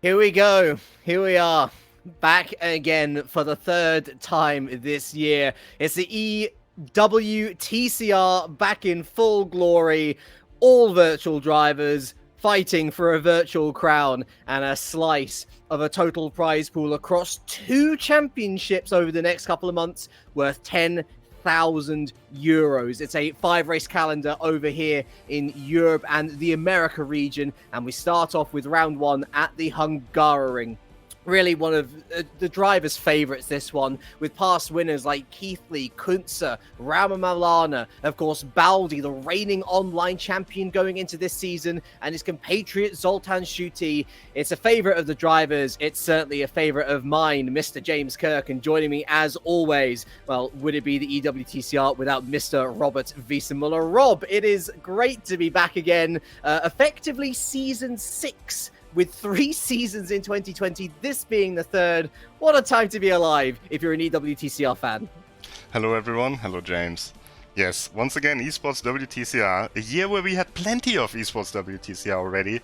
Here we go. Here we are. Back again for the third time this year. It's the EWTCR back in full glory. All virtual drivers fighting for a virtual crown and a slice of a total prize pool across 2 championships over the next couple of months worth €10,000. It's a 5-race calendar over here in Europe and the America region, and we start off with round 1 at the Hungaroring. Really one of the drivers' favourites, this one, with past winners like Keithley, Kunze, Ramamalana, of course, Baldi, the reigning online champion going into this season, and his compatriot Zoltan Schutte. It's a favourite of the drivers. It's certainly a favourite of mine, Mr. James Kirk, and joining me as always, well, would it be the EWTCR without Mr. Robert Wiesenmüller? Rob, it is great to be back again, effectively season 6. With 3 seasons in 2020, this being the third. What a time to be alive if you're an EWTCR fan. Hello everyone, hello James. Yes, once again Esports WTCR, a year where we had plenty of Esports WTCR already.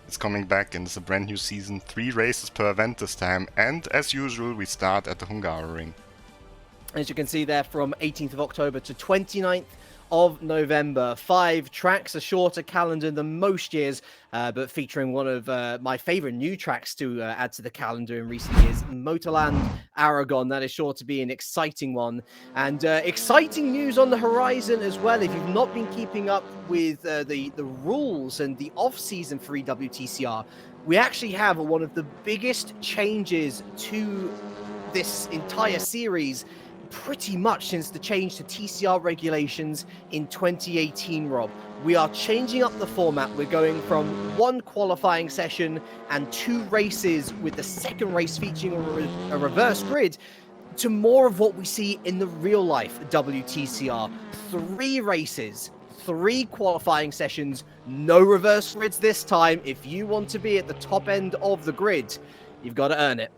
It's coming back and it's a brand new season, 3 races per event this time, and as usual we start at the Hungaroring. As you can see there, from 18th of October to 29th of November. 5 tracks, a shorter calendar than most years, but featuring one of my favorite new tracks to add to the calendar in recent years, Motorland Aragon. That is sure to be an exciting one, and exciting news on the horizon as well. If you've not been keeping up with the rules and the off-season for EWTCR, we actually have one of the biggest changes to this entire series pretty much since the change to TCR regulations in 2018, Rob. We are changing up the format. We're going from 1 qualifying session and 2 races, with the second race featuring a reverse grid, to more of what we see in the real life WTCR. 3 races, 3 qualifying sessions, no reverse grids this time. If you want to be at the top end of the grid, you've got to earn it.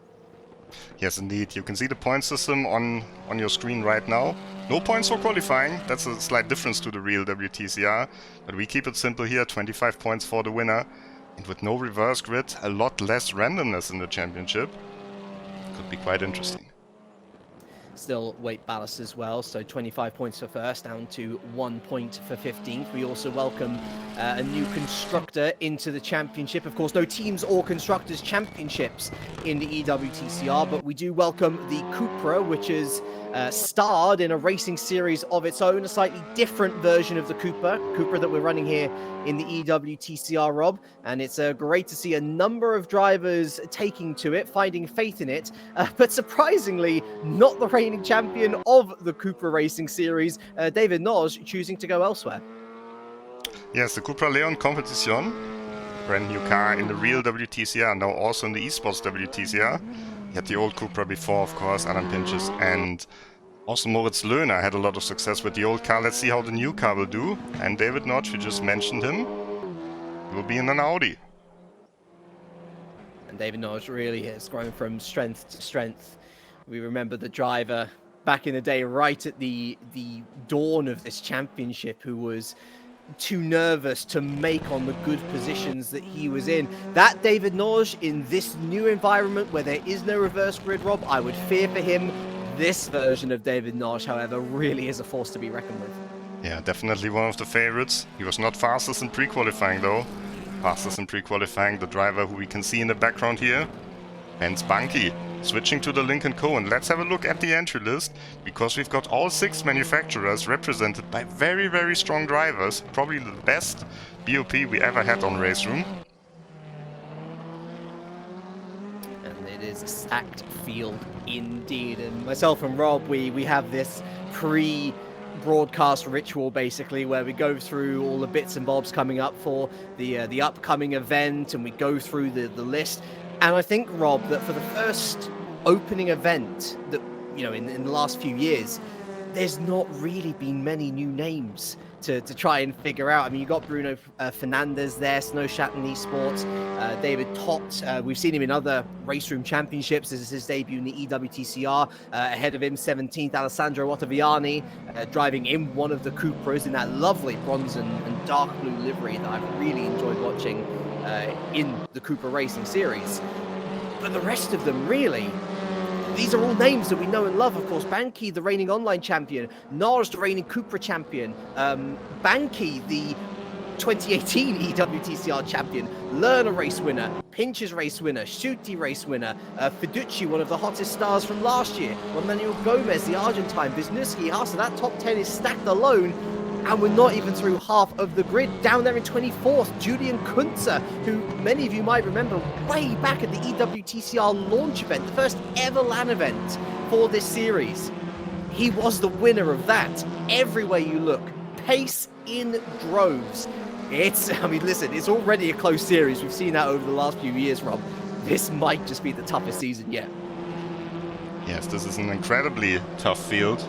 Yes, indeed. You can see the point system on your screen right now. No points for qualifying. That's a slight difference to the real WTCR. But we keep it simple here, 25 points for the winner. And with no reverse grid, a lot less randomness in the championship. Could be quite interesting. Still weight ballast as well, so 25 points for first, down to 1 point for 15th. We also welcome a new constructor into the championship. Of course, no teams or constructors championships in the EWTCR, but we do welcome the Cupra, which is starred in a racing series of its own, a slightly different version of the Cupra that we're running here in the EWTCR, Rob. And it's great to see a number of drivers taking to it, finding faith in it, but surprisingly, not the reigning champion of the Cupra Racing Series, David Noj, choosing to go elsewhere. Yes, the Cupra Leon Competition, brand new car in the real WTCR, now also in the Esports WTCR. You had the old Cupra before, of course, Adam Pinches, and also Moritz Löhner had a lot of success with the old car. Let's see how the new car will do. And David Notch, we just mentioned him, will be in an Audi. And David Notch really has grown from strength to strength. We remember the driver back in the day, right at the dawn of this championship, who was too nervous to make on the good positions that he was in. That David Noj in this new environment where there is no reverse grid, Rob, I would fear for him. This version of David Noj, however, really is a force to be reckoned with. Yeah, definitely one of the favorites. He was not fastest in pre-qualifying though. Fastest in pre-qualifying, the driver who we can see in the background here, Benz Bunky. Switching to the Lincoln Co. And let's have a look at the entry list, because we've got all 6 manufacturers represented by very, very strong drivers. Probably the best BOP we ever had on RaceRoom. And it is a stacked field indeed. And myself and Rob, we have this pre-broadcast ritual basically, where we go through all the bits and bobs coming up for the upcoming event, and we go through the list. And I think, Rob, that for the first opening event that, you know, in the last few years, there's not really been many new names to try and figure out. I mean, you got Bruno Fernandez there, Snow Shatton Esports, David Tott. We've seen him in other RaceRoom championships. This is his debut in the EWTCR. Ahead of him, 17th, Alessandro Ottaviani, driving in one of the Cupras in that lovely bronze and dark blue livery that I've really enjoyed watching in the Cupra Racing Series. But the rest of them, really, these are all names that we know and love. Of course, Banki, the reigning online champion, Nars, the reigning Cupra champion, Banki, the 2018 EWTCR champion, Lerner race winner, Pinches race winner, Schutti race winner, Fiducci, one of the hottest stars from last year, Manuel Gomez, the Argentine, Wisniewski, so that top 10 is stacked alone. And we're not even through half of the grid. Down there in 24th, Julian Kunze, who many of you might remember way back at the EWTCR launch event, the first ever LAN event for this series. He was the winner of that. Everywhere you look, pace in droves. I mean, listen, it's already a close series. We've seen that over the last few years, Rob. This might just be the toughest season yet. Yes, this is an incredibly tough field.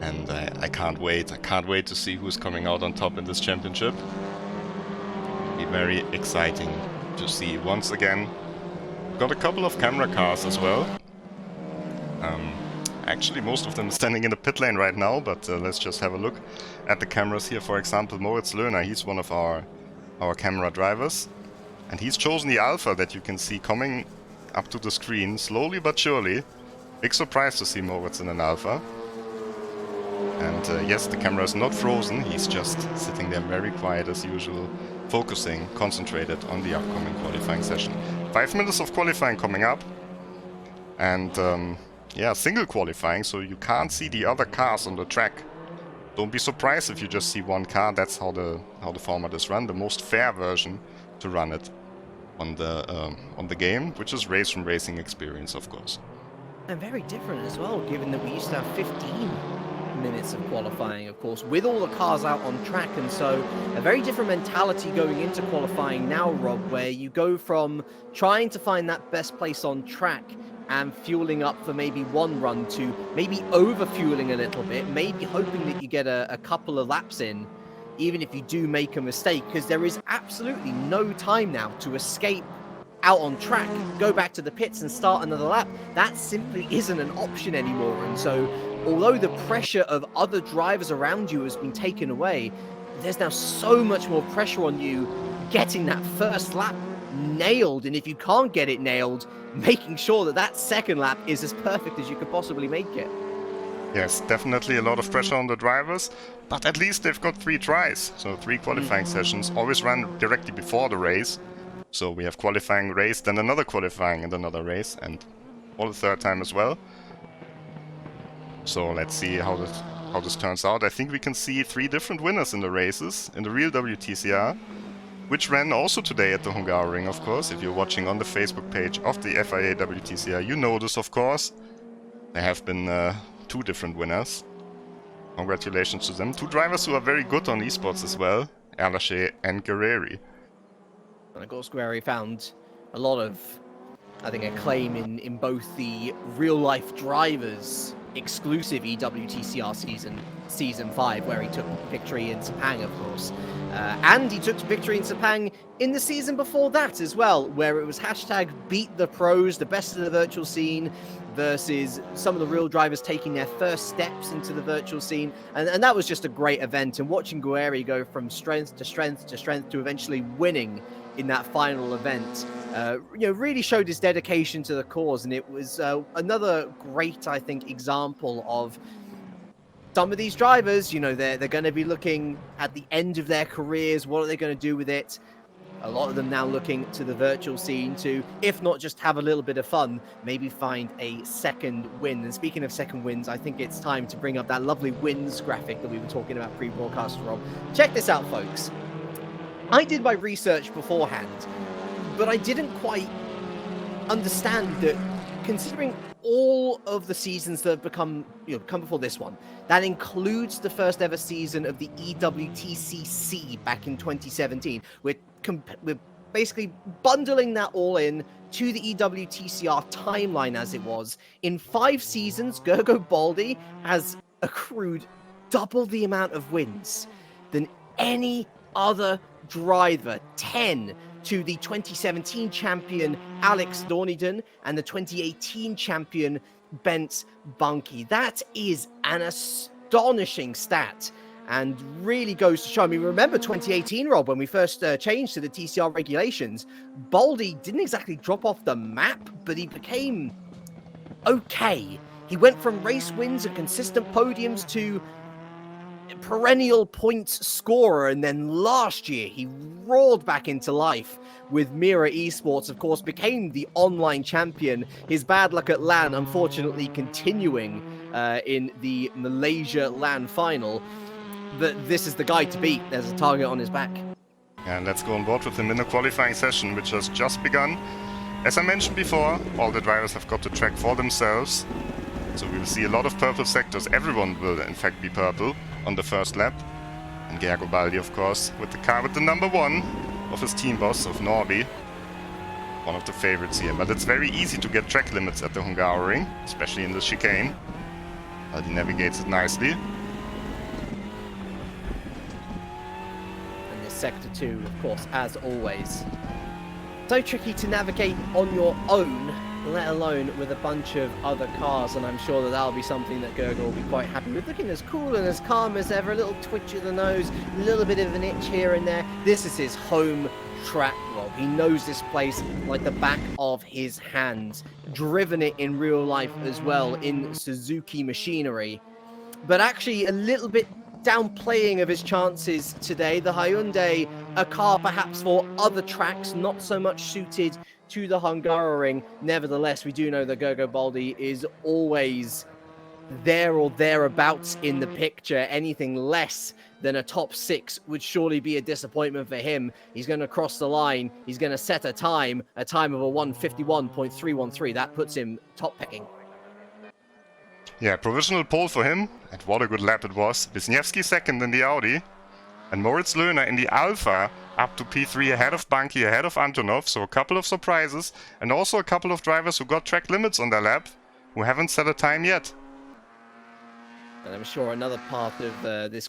And I can't wait. I can't wait to see who's coming out on top in this championship. It'll be very exciting to see once again. We've got a couple of camera cars as well. Actually, most of them standing in the pit lane right now, but let's just have a look at the cameras here. For example, Moritz Löhner, he's one of our camera drivers. And he's chosen the Alpha that you can see coming up to the screen, slowly but surely. Big surprise to see Moritz in an Alpha. And yes, the camera is not frozen, he's just sitting there very quiet as usual, focusing, concentrated on the upcoming qualifying session. 5 minutes of qualifying coming up. And yeah, single qualifying, so you can't see the other cars on the track. Don't be surprised if you just see one car. That's how the format is run, the most fair version to run it on the game, which is RaceRoom Racing Experience, of course. And very different as well, given that we used to have 15 minutes of qualifying, of course, with all the cars out on track. And so a very different mentality going into qualifying now, Rob, where you go from trying to find that best place on track and fueling up for maybe one run to maybe over fueling a little bit, maybe hoping that you get a couple of laps in, even if you do make a mistake, because there is absolutely no time now to escape out on track, go back to the pits and start another lap. That simply isn't an option anymore. And so although the pressure of other drivers around you has been taken away, there's now so much more pressure on you getting that first lap nailed. And if you can't get it nailed, making sure that that second lap is as perfect as you could possibly make it. Yes, definitely a lot of pressure on the drivers, but at least they've got 3 tries. So 3 qualifying sessions, always run directly before the race. So we have qualifying race, then another qualifying and another race, and for the third time as well. So let's see how this turns out. I think we can see 3 different winners in the races, in the real WTCR, which ran also today at the Hungaroring, of course. If you're watching on the Facebook page of the FIA WTCR, you know this, of course. There have been 2 different winners. Congratulations to them. 2 drivers who are very good on esports as well, Erlache and Guerreri. And of course, Guerreri found a lot of, I think, acclaim in both the real-life drivers exclusive EWTCR season 5, where he took victory in Sepang, of course. And he took victory in Sepang in the season before that as well, where it was hashtag beat the pros, the best of the virtual scene, versus some of the real drivers taking their first steps into the virtual scene. And that was just a great event. And watching Guerreri go from strength to strength to strength to eventually winning in that final event, really showed his dedication to the cause. And it was another great, I think, example of some of these drivers, they're going to be looking at the end of their careers. What are they going to do with it? A lot of them now looking to the virtual scene to, if not just have a little bit of fun, maybe find a second win. And speaking of second wins, I think it's time to bring up that lovely wins graphic that we were talking about pre-broadcast, Rob. Check this out, folks. I did my research beforehand, but I didn't quite understand that, considering all of the seasons that have come before this one, that includes the first ever season of the EWTCC back in 2017. We're basically bundling that all in to the EWTCR timeline as it was. In 5 seasons, Gergo Baldi has accrued double the amount of wins than any other driver. 10 to the 2017 champion Alex Dorniden and the 2018 champion Bent Bunky. That is an astonishing stat and really goes to show. I mean, remember 2018, Rob, when we first changed to the TCR regulations, Baldy didn't exactly drop off the map, but he became okay. He went from race wins and consistent podiums to perennial points scorer, and then last year he roared back into life with Mira Esports, of course, became the online champion. His bad luck at LAN unfortunately continuing in the Malaysia LAN final, but this is the guy to beat. There's a target on his back. And let's go on board with him in the qualifying session, which has just begun. As I mentioned before, all the drivers have got the track for themselves, so we will see a lot of purple sectors. Everyone will in fact be purple on the first lap. And Gergo Baldi, of course, with the car with the number 1 of his team boss, of Norby. One of the favorites here, but it's very easy to get track limits at the Hungaroring, especially in the chicane. Baldi navigates it nicely. And this sector 2, of course, as always, so tricky to navigate on your own, let alone with a bunch of other cars, and I'm sure that that'll be something that Gergo will be quite happy with. Looking as cool and as calm as ever, a little twitch of the nose, a little bit of an itch here and there. This is his home track, Rob. He knows this place like the back of his hands. Driven it in real life as well in Suzuki machinery. But actually a little bit downplaying of his chances today. The Hyundai, a car perhaps for other tracks, not so much suited to the Hungaroring. Nevertheless, we do know that Gergo Baldi is always there or thereabouts in the picture. Anything less than a top 6 would surely be a disappointment for him. He's going to cross the line. He's going to set a time of a 1:51.313. That puts him top picking. Yeah, provisional pole for him, and what a good lap it was. Wisniewski second in the Audi, and Moritz Löhner in the Alpha up to P3 ahead of Bunky, ahead of Antonov, so a couple of surprises, and also a couple of drivers who got track limits on their lap, who haven't set a time yet. And I'm sure another part of this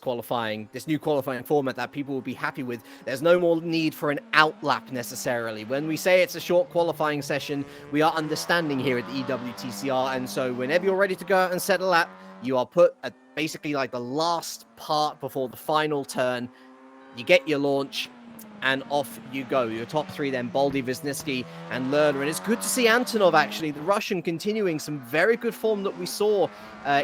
new qualifying format that people will be happy with, there's no more need for an outlap necessarily. When we say it's a short qualifying session, we are understanding here at the EWTCR, and so whenever you're ready to go out and set a lap, you are put at basically like the last part before the final turn. You get your launch, and off you go. Your top 3 then, Baldi, Wisniewski, and Lerner. And it's good to see Antonov, actually, the Russian, continuing some very good form that we saw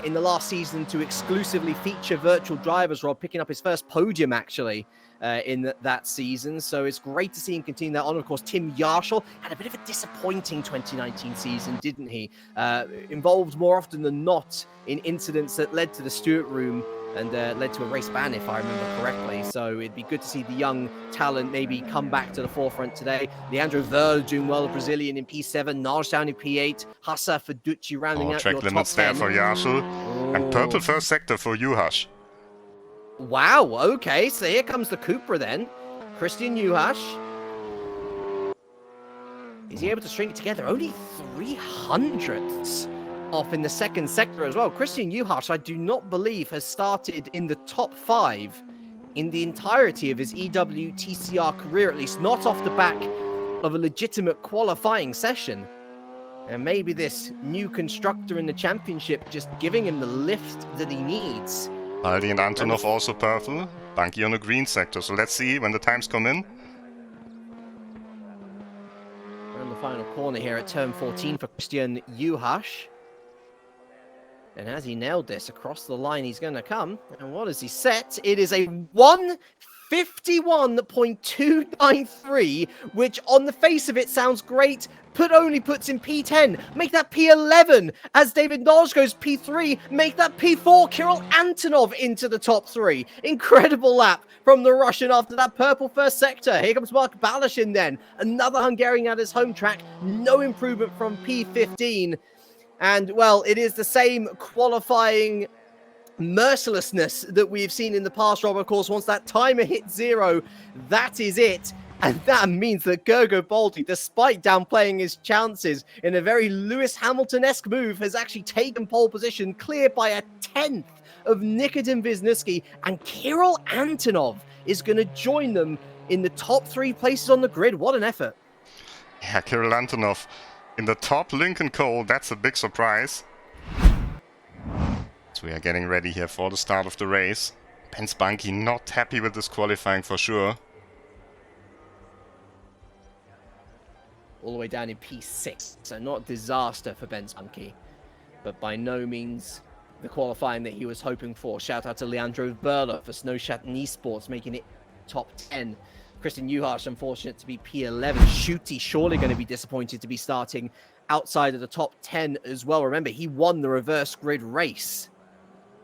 in the last season to exclusively feature virtual drivers, Rob, picking up his first podium, actually, in that season. So it's great to see him continue that on. Of course, Tim Yarshall had a bit of a disappointing 2019 season, didn't he? Involved more often than not in incidents that led to the Stewart Room and led to a race ban, if I remember correctly. So it'd be good to see the young talent maybe come back to the forefront today. Leandro Verl doing well, the Brazilian in P7, Naj down in P8, Hassa Feducci rounding out track your limits top 10. there for Yarshall, and purple first sector for Juhasz. Wow, okay, so here comes the Cupra then. Christian Juhasz. Is he able to string it together? Only 300ths off in the second sector as well. Christian Juhasz, I do not believe, has started in the top 5 in the entirety of his EWTCR career, at least not off the back of a legitimate qualifying session. And maybe this new constructor in the championship just giving him the lift that he needs. Baldi and Antonov also purple, Bunky on a green sector, so let's see when the times come in. We're in the final corner here at turn 14 for Christian Juhasz. And as he nailed this across the line, he's going to come. And what has he set? It is a 1:51.293, which on the face of it sounds great, but only puts him P10. Make that P11. As David Naj goes P3, make that P4. Kirill Antonov into the top 3. Incredible lap from the Russian after that purple first sector. Here comes Mark Balashin then. Another Hungarian at his home track. No improvement from P15. And, well, it is the same qualifying mercilessness that we've seen in the past, Rob. Of course, once that timer hits 0, that is it. And that means that Gergo Baldi, despite downplaying his chances in a very Lewis Hamilton-esque move, has actually taken pole position, clear by a 10th of Nikodem Wisniewski, and Kirill Antonov is going to join them in the top 3 places on the grid. What an effort. Yeah, Kirill Antonov in the top Lincoln Co. That's a big surprise. So we are getting ready here for the start of the race. Ben Spunky not happy with this qualifying for sure. All the way down in P6, so not a disaster for Ben Spunky, but by no means the qualifying that he was hoping for. Shout out to Leandro Berler for Snowschatten Esports, making it top 10. Christian Juhas, unfortunate to be P11. Schutte surely going to be disappointed to be starting outside of the top 10 as well. Remember, he won the reverse grid race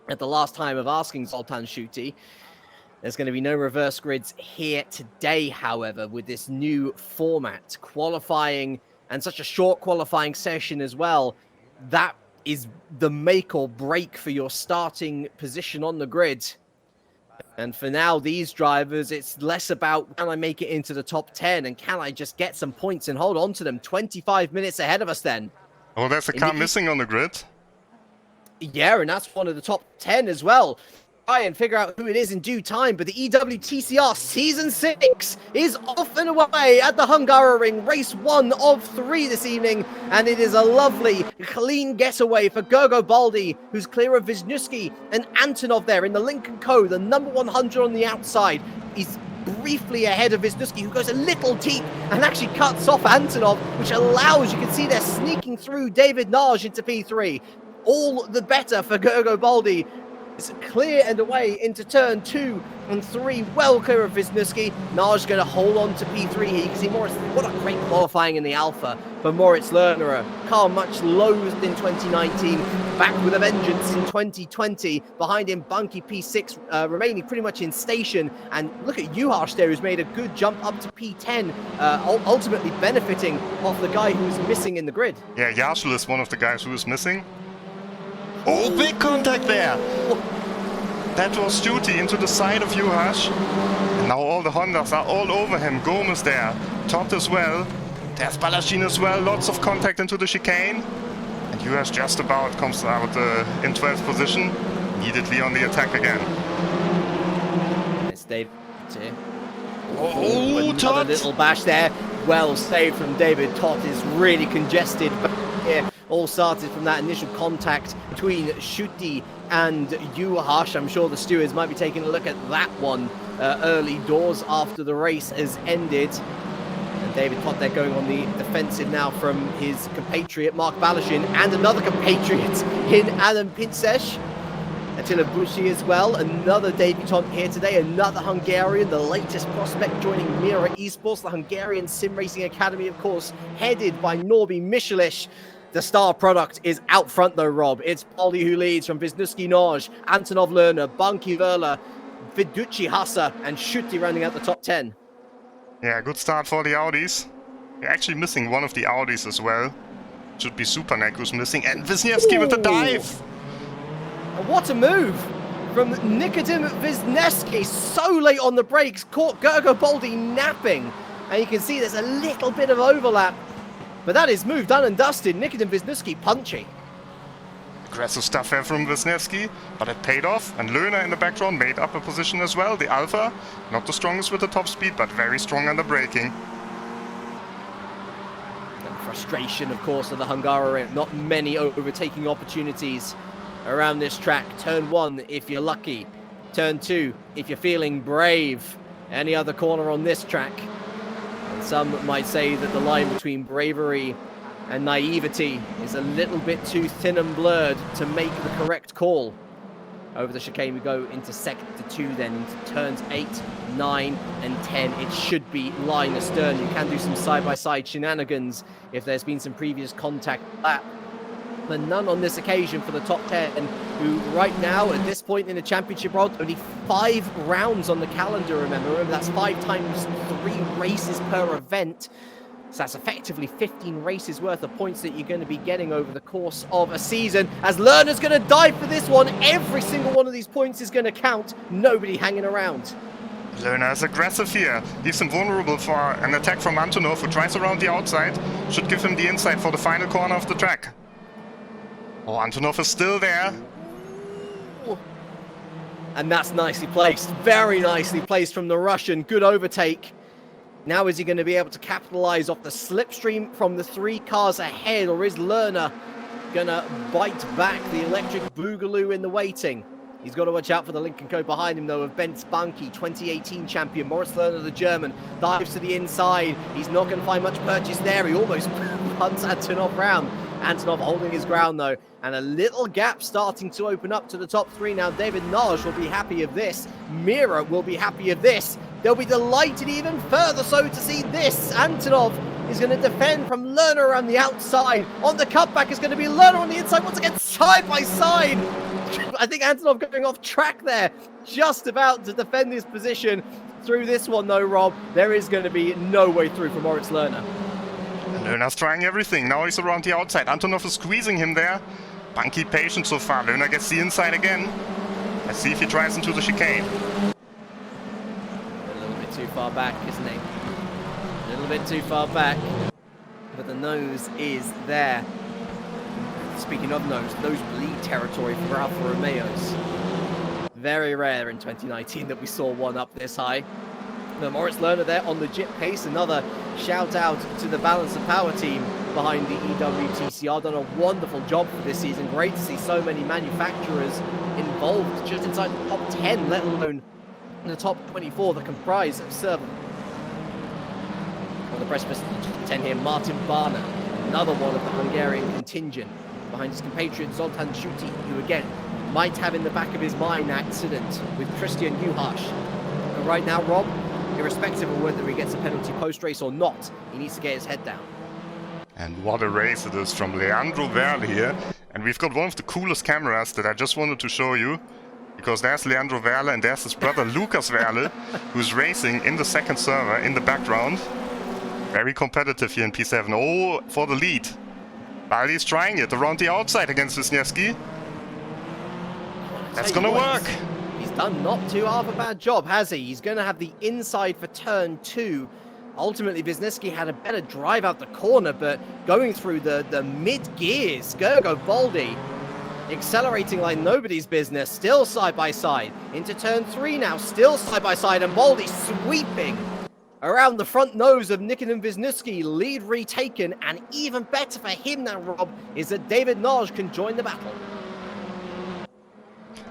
at the last time of asking Zoltan Schutte. There's going to be no reverse grids here today, however, with this new format. Qualifying, and such a short qualifying session as well. That is the make or break for your starting position on the grid. And for now, these drivers, it's less about, can I make it into the top 10 and can I just get some points and hold on to them? 25 minutes ahead of us then. Oh, there's a car missing on the grid. Yeah, and that's one of the top 10 as well. Try and figure out who it is in due time, but the EWTCR Season 6 is off and away at the Hungaroring, race 1 of 3 this evening, and it is a lovely, clean getaway for Gergo Baldi, who's clear of Wisniewski and Antonov there in the Lincoln Co, the number 100 on the outside. He's briefly ahead of Wisniewski, who goes a little deep and actually cuts off Antonov, which allows, you can see they're sneaking through David Naj into P3. All the better for Gergo Baldi. It's clear and away into turn 2 and 3, well clear of Wisniewski. Naj going to hold on to P3 here. You can see Moritz, what a great qualifying in the Alpha for Moritz Lerner. Car much loathed in 2019, back with a vengeance in 2020. Behind him, Bunky P6, remaining pretty much in station. And look at Juhas there, who's made a good jump up to P10, ultimately benefiting off the guy who's missing in the grid. Yeah, Yashel is one of the guys who is missing. Oh, big contact there! That was Schutte into the side of Juhas. And now all the Hondas are all over him. Gomez there, Todd as well. There's Balashin as well, lots of contact into the chicane. And Juhas just about comes out in 12th position. Immediately on the attack again. It's David here. Oh, another Todd! Little bash there. Well saved from David. Todd is really congested back here. All started from that initial contact between Schutte and Juhas. I'm sure the stewards might be taking a look at that one early doors after the race has ended. And David Todd there going on the defensive now from his compatriot Mark Balashin and another compatriot in Adam Pinces. Attila Bushi as well, another debutant here today, another Hungarian, the latest prospect joining Mira Esports, the Hungarian Sim Racing Academy, of course, headed by Norby Michelish. The star product is out front though, Rob. It's Baldi who leads from Wisniewski Naj, Antonov Lerner, Bunky Verla, Viducci Hassa, and Schutte rounding out the top 10. Yeah, good start for the Audis. We're actually missing one of the Audis as well. Should be Supernek who's missing, and Wisniewski with the dive! What a move from Nikodem Wisniewski, so late on the brakes, caught Gergo Baldi napping. And you can see there's a little bit of overlap. But that is move done and dusted. Nikodem Wisniewski punchy. Aggressive stuff here from Wisniewski, but it paid off. And Lerner in the background made up a position as well. The Alpha, not the strongest with the top speed, but very strong under braking. And frustration, of course, of the Hungaroring. Not many overtaking opportunities around this track. Turn 1, if you're lucky. Turn 2, if you're feeling brave. Any other corner on this track. Some might say that the line between bravery and naivety is a little bit too thin and blurred to make the correct call. Over the chicane we go into sector 2 then, into turns 8, 9 and 10. It should be line astern. You can do some side-by-side shenanigans if there's been some previous contact lap. But none on this occasion for the top 10, who right now, at this point in the championship world, only 5 rounds on the calendar, remember that's 5 times 3 races per event. So that's effectively 15 races worth of points that you're going to be getting over the course of a season. As Lerner's going to dive for this one, every single one of these points is going to count. Nobody hanging around. Lerner is aggressive here, leaves him vulnerable for an attack from Antonov, who tries around the outside, should give him the inside for the final corner of the track. Oh, Antonov is still there. And that's nicely placed. Very nicely placed from the Russian. Good overtake. Now is he going to be able to capitalize off the slipstream from the 3 cars ahead, or is Lerner going to bite back the electric boogaloo in the waiting? He's got to watch out for the Lincoln Co behind him, though, of Ben Spanky, 2018 champion. Moritz Lerner, the German, dives to the inside. He's not going to find much purchase there. He almost punts Antonov round. Antonov holding his ground, though, and a little gap starting to open up to the top 3 now. David Naj will be happy of this. Mira will be happy of this. They'll be delighted even further so to see this. Antonov is going to defend from Lerner around the outside. On the cutback is going to be Lerner on the inside once again, side by side. I think Antonov going off track there, just about to defend his position through this one, though, Rob. There is going to be no way through for Moritz Lerner. Lerner's trying everything. Now he's around the outside. Antonov is squeezing him there. Bunky patient so far. Lerner gets the inside again. Let's see if he tries into the chicane. A little bit too far back, isn't he? A little bit too far back. But the nose is there. Speaking of nosebleed territory for Alfa Romeos. Very rare in 2019 that we saw one up this high. But Moritz Lerner there on legit pace. Another shout out to the Balance of Power team behind the EWTCR. Done a wonderful job for this season. Great to see so many manufacturers involved just inside the top 10, let alone the top 24 that comprise of Server. On the precipice of the top 10 here, Martin Barner, another one of the Hungarian contingent, behind his compatriot Zoltan Schuti, who again might have in the back of his mind an accident with Christian Juhasz. But right now, Rob, irrespective of whether he gets a penalty post-race or not, he needs to get his head down. And what a race it is from Leandro Verle here. And we've got one of the coolest cameras that I just wanted to show you. Because there's Leandro Verle and there's his brother Lucas Verle, who's racing in the second server in the background. Very competitive here in P7. Oh, for the lead. Baldi's trying it around the outside against Wisniewski. That's gonna work. He's done not too half a bad job, has he? He's going to have the inside for turn 2. Ultimately, Wisniewski had a better drive out the corner, but going through the mid-gears, Gergo Baldi accelerating like nobody's business, still side by side. Into turn 3 now, still side by side, and Baldi sweeping around the front nose of Nikitin Wisniewski, lead retaken, and even better for him now, Rob, is that David Naj can join the battle.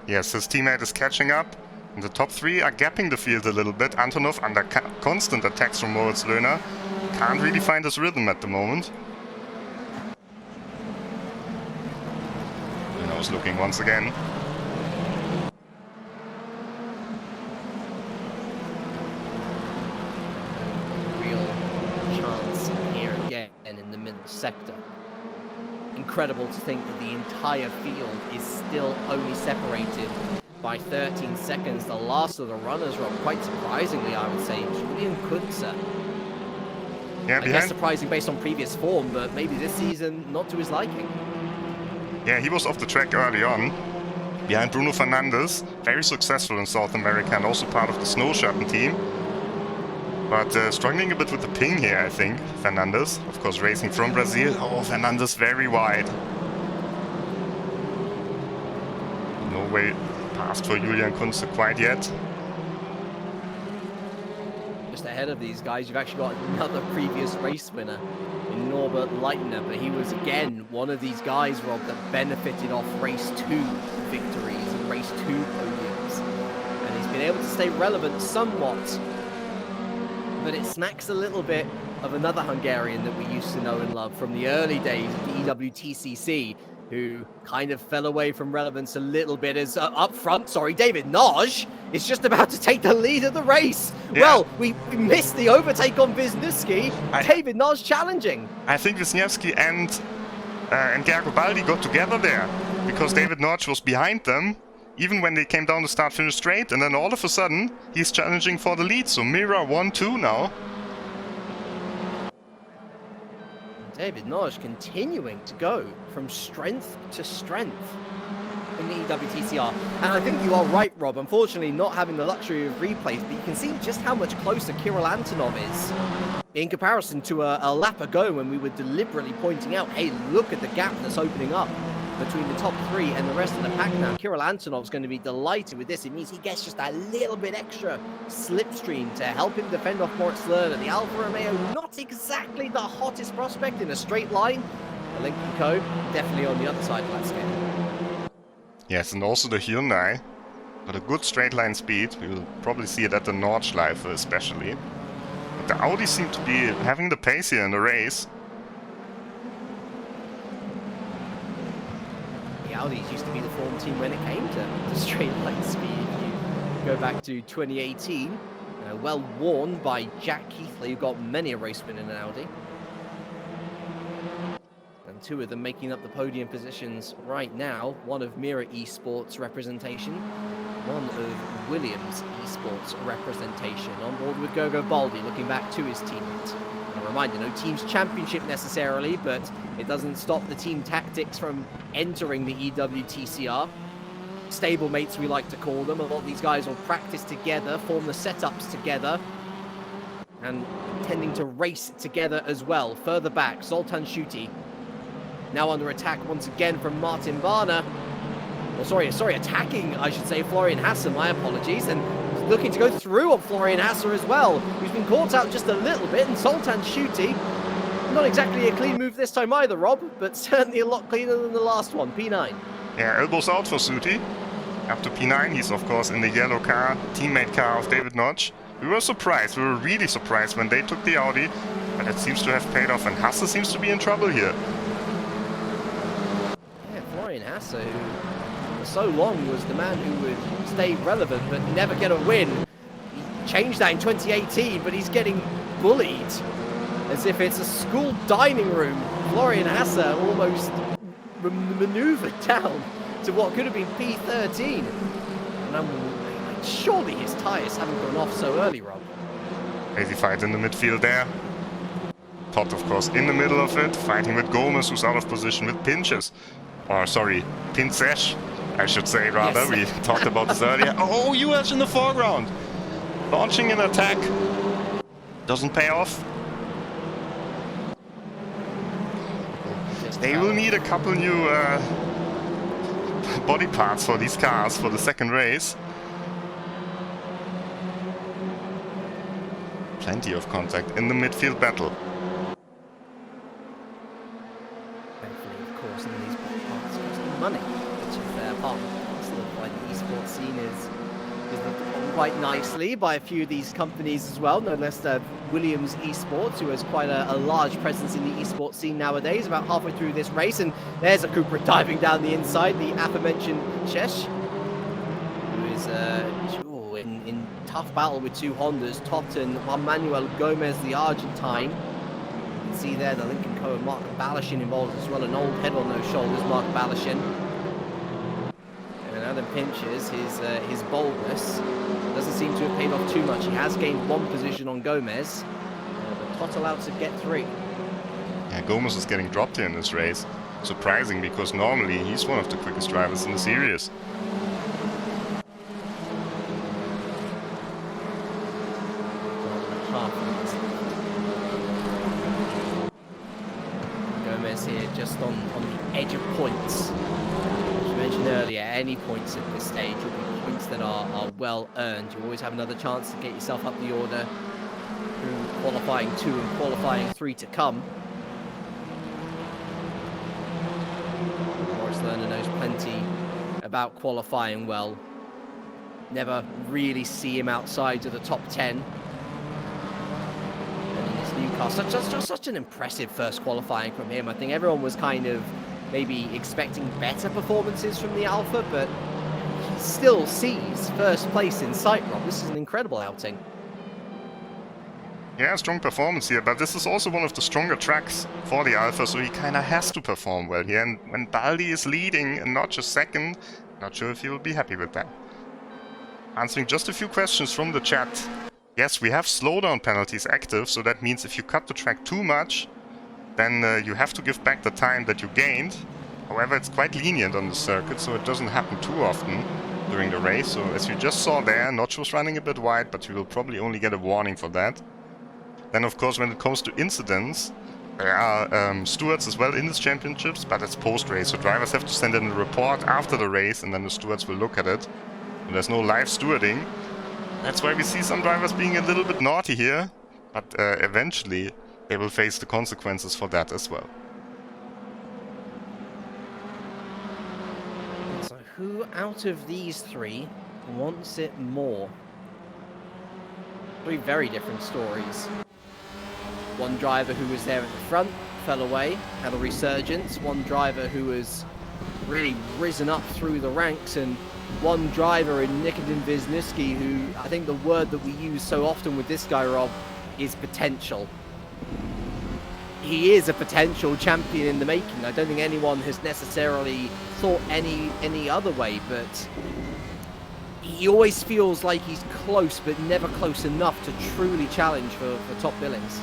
Yes, his teammate is catching up. And the top 3 are gapping the field a little bit. Antonov under constant attacks from Moritz Lerner. Can't really find his rhythm at the moment. Lerner's looking once again. Real chance here again in the middle sector. Incredible to think that the entire field is still only separated by 13 seconds. The last of the runners, Rob, quite surprisingly, I would say, Julian Kunze. Yeah, I guess surprising based on previous form, but maybe this season not to his liking. Yeah, he was off the track early on. Behind Bruno Fernandes, very successful in South America and also part of the Snow Schatten team. But struggling a bit with the ping here, I think, Fernandes. Of course, racing from Brazil. Oh, Fernandes very wide. No way past for Julian Kunze quite yet. Just ahead of these guys, you've actually got another previous race winner in Norbert Leitner, but he was again one of these guys, Rob, that benefited off race 2 victories and race 2 podiums. And he's been able to stay relevant somewhat. But it smacks a little bit of another Hungarian that we used to know and love from the early days of the EWTCC, who kind of fell away from relevance a little bit as up front, David Naj is just about to take the lead of the race. Yeah. Well, we missed the overtake on Wisniewski. David Naj challenging. I think Wisniewski and Gergo Baldi got together there because David Naj was behind them. Even when they came down the start-finish straight, and then all of a sudden, he's challenging for the lead. So Mira 1-2 now. David Naj continuing to go from strength to strength in the EWTCR. And I think you are right, Rob. Unfortunately, not having the luxury of replays, but you can see just how much closer Kirill Antonov is in comparison to a lap ago when we were deliberately pointing out, hey, look at the gap that's opening up between the top 3 and the rest of the pack now. Kirill Antonov's going to be delighted with this. It means he gets just a little bit extra slipstream to help him defend off Moritz Lerner. The Alfa Romeo, not exactly the hottest prospect in a straight line. The Lincoln Co. definitely on the other side of that scale. Yes, and also the Hyundai got a good straight line speed. We will probably see it at the Nordschleife especially. But the Audi seem to be having the pace here in the race. The Audis used to be the form team when it came to straight line speed. If you go back to 2018, well worn by Jack Keithley, who got many a race win in an Audi. And 2 of them making up the podium positions right now. One of Mira Esports representation, one of Williams Esports representation. On board with Gogo Baldi, looking back to his teammate. And a reminder, no team's championship necessarily, but it doesn't stop the team tactics from entering the EWTCR. Stablemates, we like to call them. A lot of these guys will practice together, form the setups together, and tending to race together as well. Further back, Zoltan Schuti. Now under attack once again from Martin Varner. Well, sorry, attacking, I should say, Florian Hasser, my apologies. And looking to go through on Florian Hasser as well, who's been caught out just a little bit. And Zoltan Schuti, not exactly a clean move this time either, Rob, but certainly a lot cleaner than the last one, P9. Yeah, elbows out for Schuti. Up to P9, he's of course in the yellow car, teammate car of David Notch. We were surprised, we were really surprised when they took the Audi, but it seems to have paid off, and Hasser seems to be in trouble here. Yeah, Florian Hasser, who for so long was the man who would stay relevant but never get a win. He changed that in 2018, but he's getting bullied as if it's a school dining room. Florian Hasser almost maneuvered down to what could have been P13. And surely his tyres haven't gone off so early, Rob. Crazy fight in the midfield there. Todd, of course, in the middle of it, fighting with Gomez, who's out of position with Pinches. Or, sorry, Pinsesh, I should say, rather. Yes. We talked about this earlier. Oh, US in the foreground. Launching an attack. Doesn't pay off. They will need a couple new body parts for these cars for the second race. Plenty of contact in the midfield battle. Thankfully, of course, in these body parts cost money, which is part of why the esports scene is quite nicely by a few of these companies as well, no less Williams Esports, who has quite a large presence in the esports scene nowadays, about halfway through this race. And there's a Cooper diving down the inside, the aforementioned Chesh, who is in tough battle with 2 Hondas, Totten, Juan Manuel Gomez, the Argentine. You can see there the Lincoln Co. and Mark Balashin involved as well, an old head on those shoulders, Mark Balashin. And Adam Pinches, his boldness doesn't seem to have paid off too much. He has gained 1 position on Gomez, but Tot allowed to get 3. Yeah, Gomez is getting dropped here in this race. Surprising, because normally he's one of the quickest drivers in the series. Gomez here just on the edge of points. As you mentioned earlier, any points at this stage will be points that are well earned. You always have another chance to get yourself up the order through qualifying 2 and qualifying 3 to come. Moritz Lerner knows plenty about qualifying well. Never really see him outside of the top 10. And in this new car, such an impressive first qualifying from him. I think everyone was kind of maybe expecting better performances from the Alpha, but he still sees first place in sight, Rob. This is an incredible outing. Yeah, strong performance here, but this is also one of the stronger tracks for the Alpha, so he kind of has to perform well here. And when Baldi is leading and not just second, not sure if he will be happy with that. Answering just a few questions from the chat. Yes, we have slowdown penalties active, so that means if you cut the track too much, then you have to give back the time that you gained. However, it's quite lenient on the circuit, so it doesn't happen too often during the race. So as you just saw there, Notch was running a bit wide, but you will probably only get a warning for that. Then of course when it comes to incidents, There are stewards as well in these championships, but it's post-race, so drivers have to send in a report after the race, and then the stewards will look at it. And there's no live stewarding. That's why we see some drivers being a little bit naughty here, but eventually they will face the consequences for that as well. So who out of these three wants it more? Three very different stories. One driver who was there at the front fell away, had a resurgence. One driver who has really risen up through the ranks, and one driver in Nikodem Wiesenmüller who, I think the word that we use so often with this guy, Rob, is potential. He is a potential champion in the making. I don't think anyone has necessarily thought any other way, but he always feels like he's close, but never close enough to truly challenge for top billings.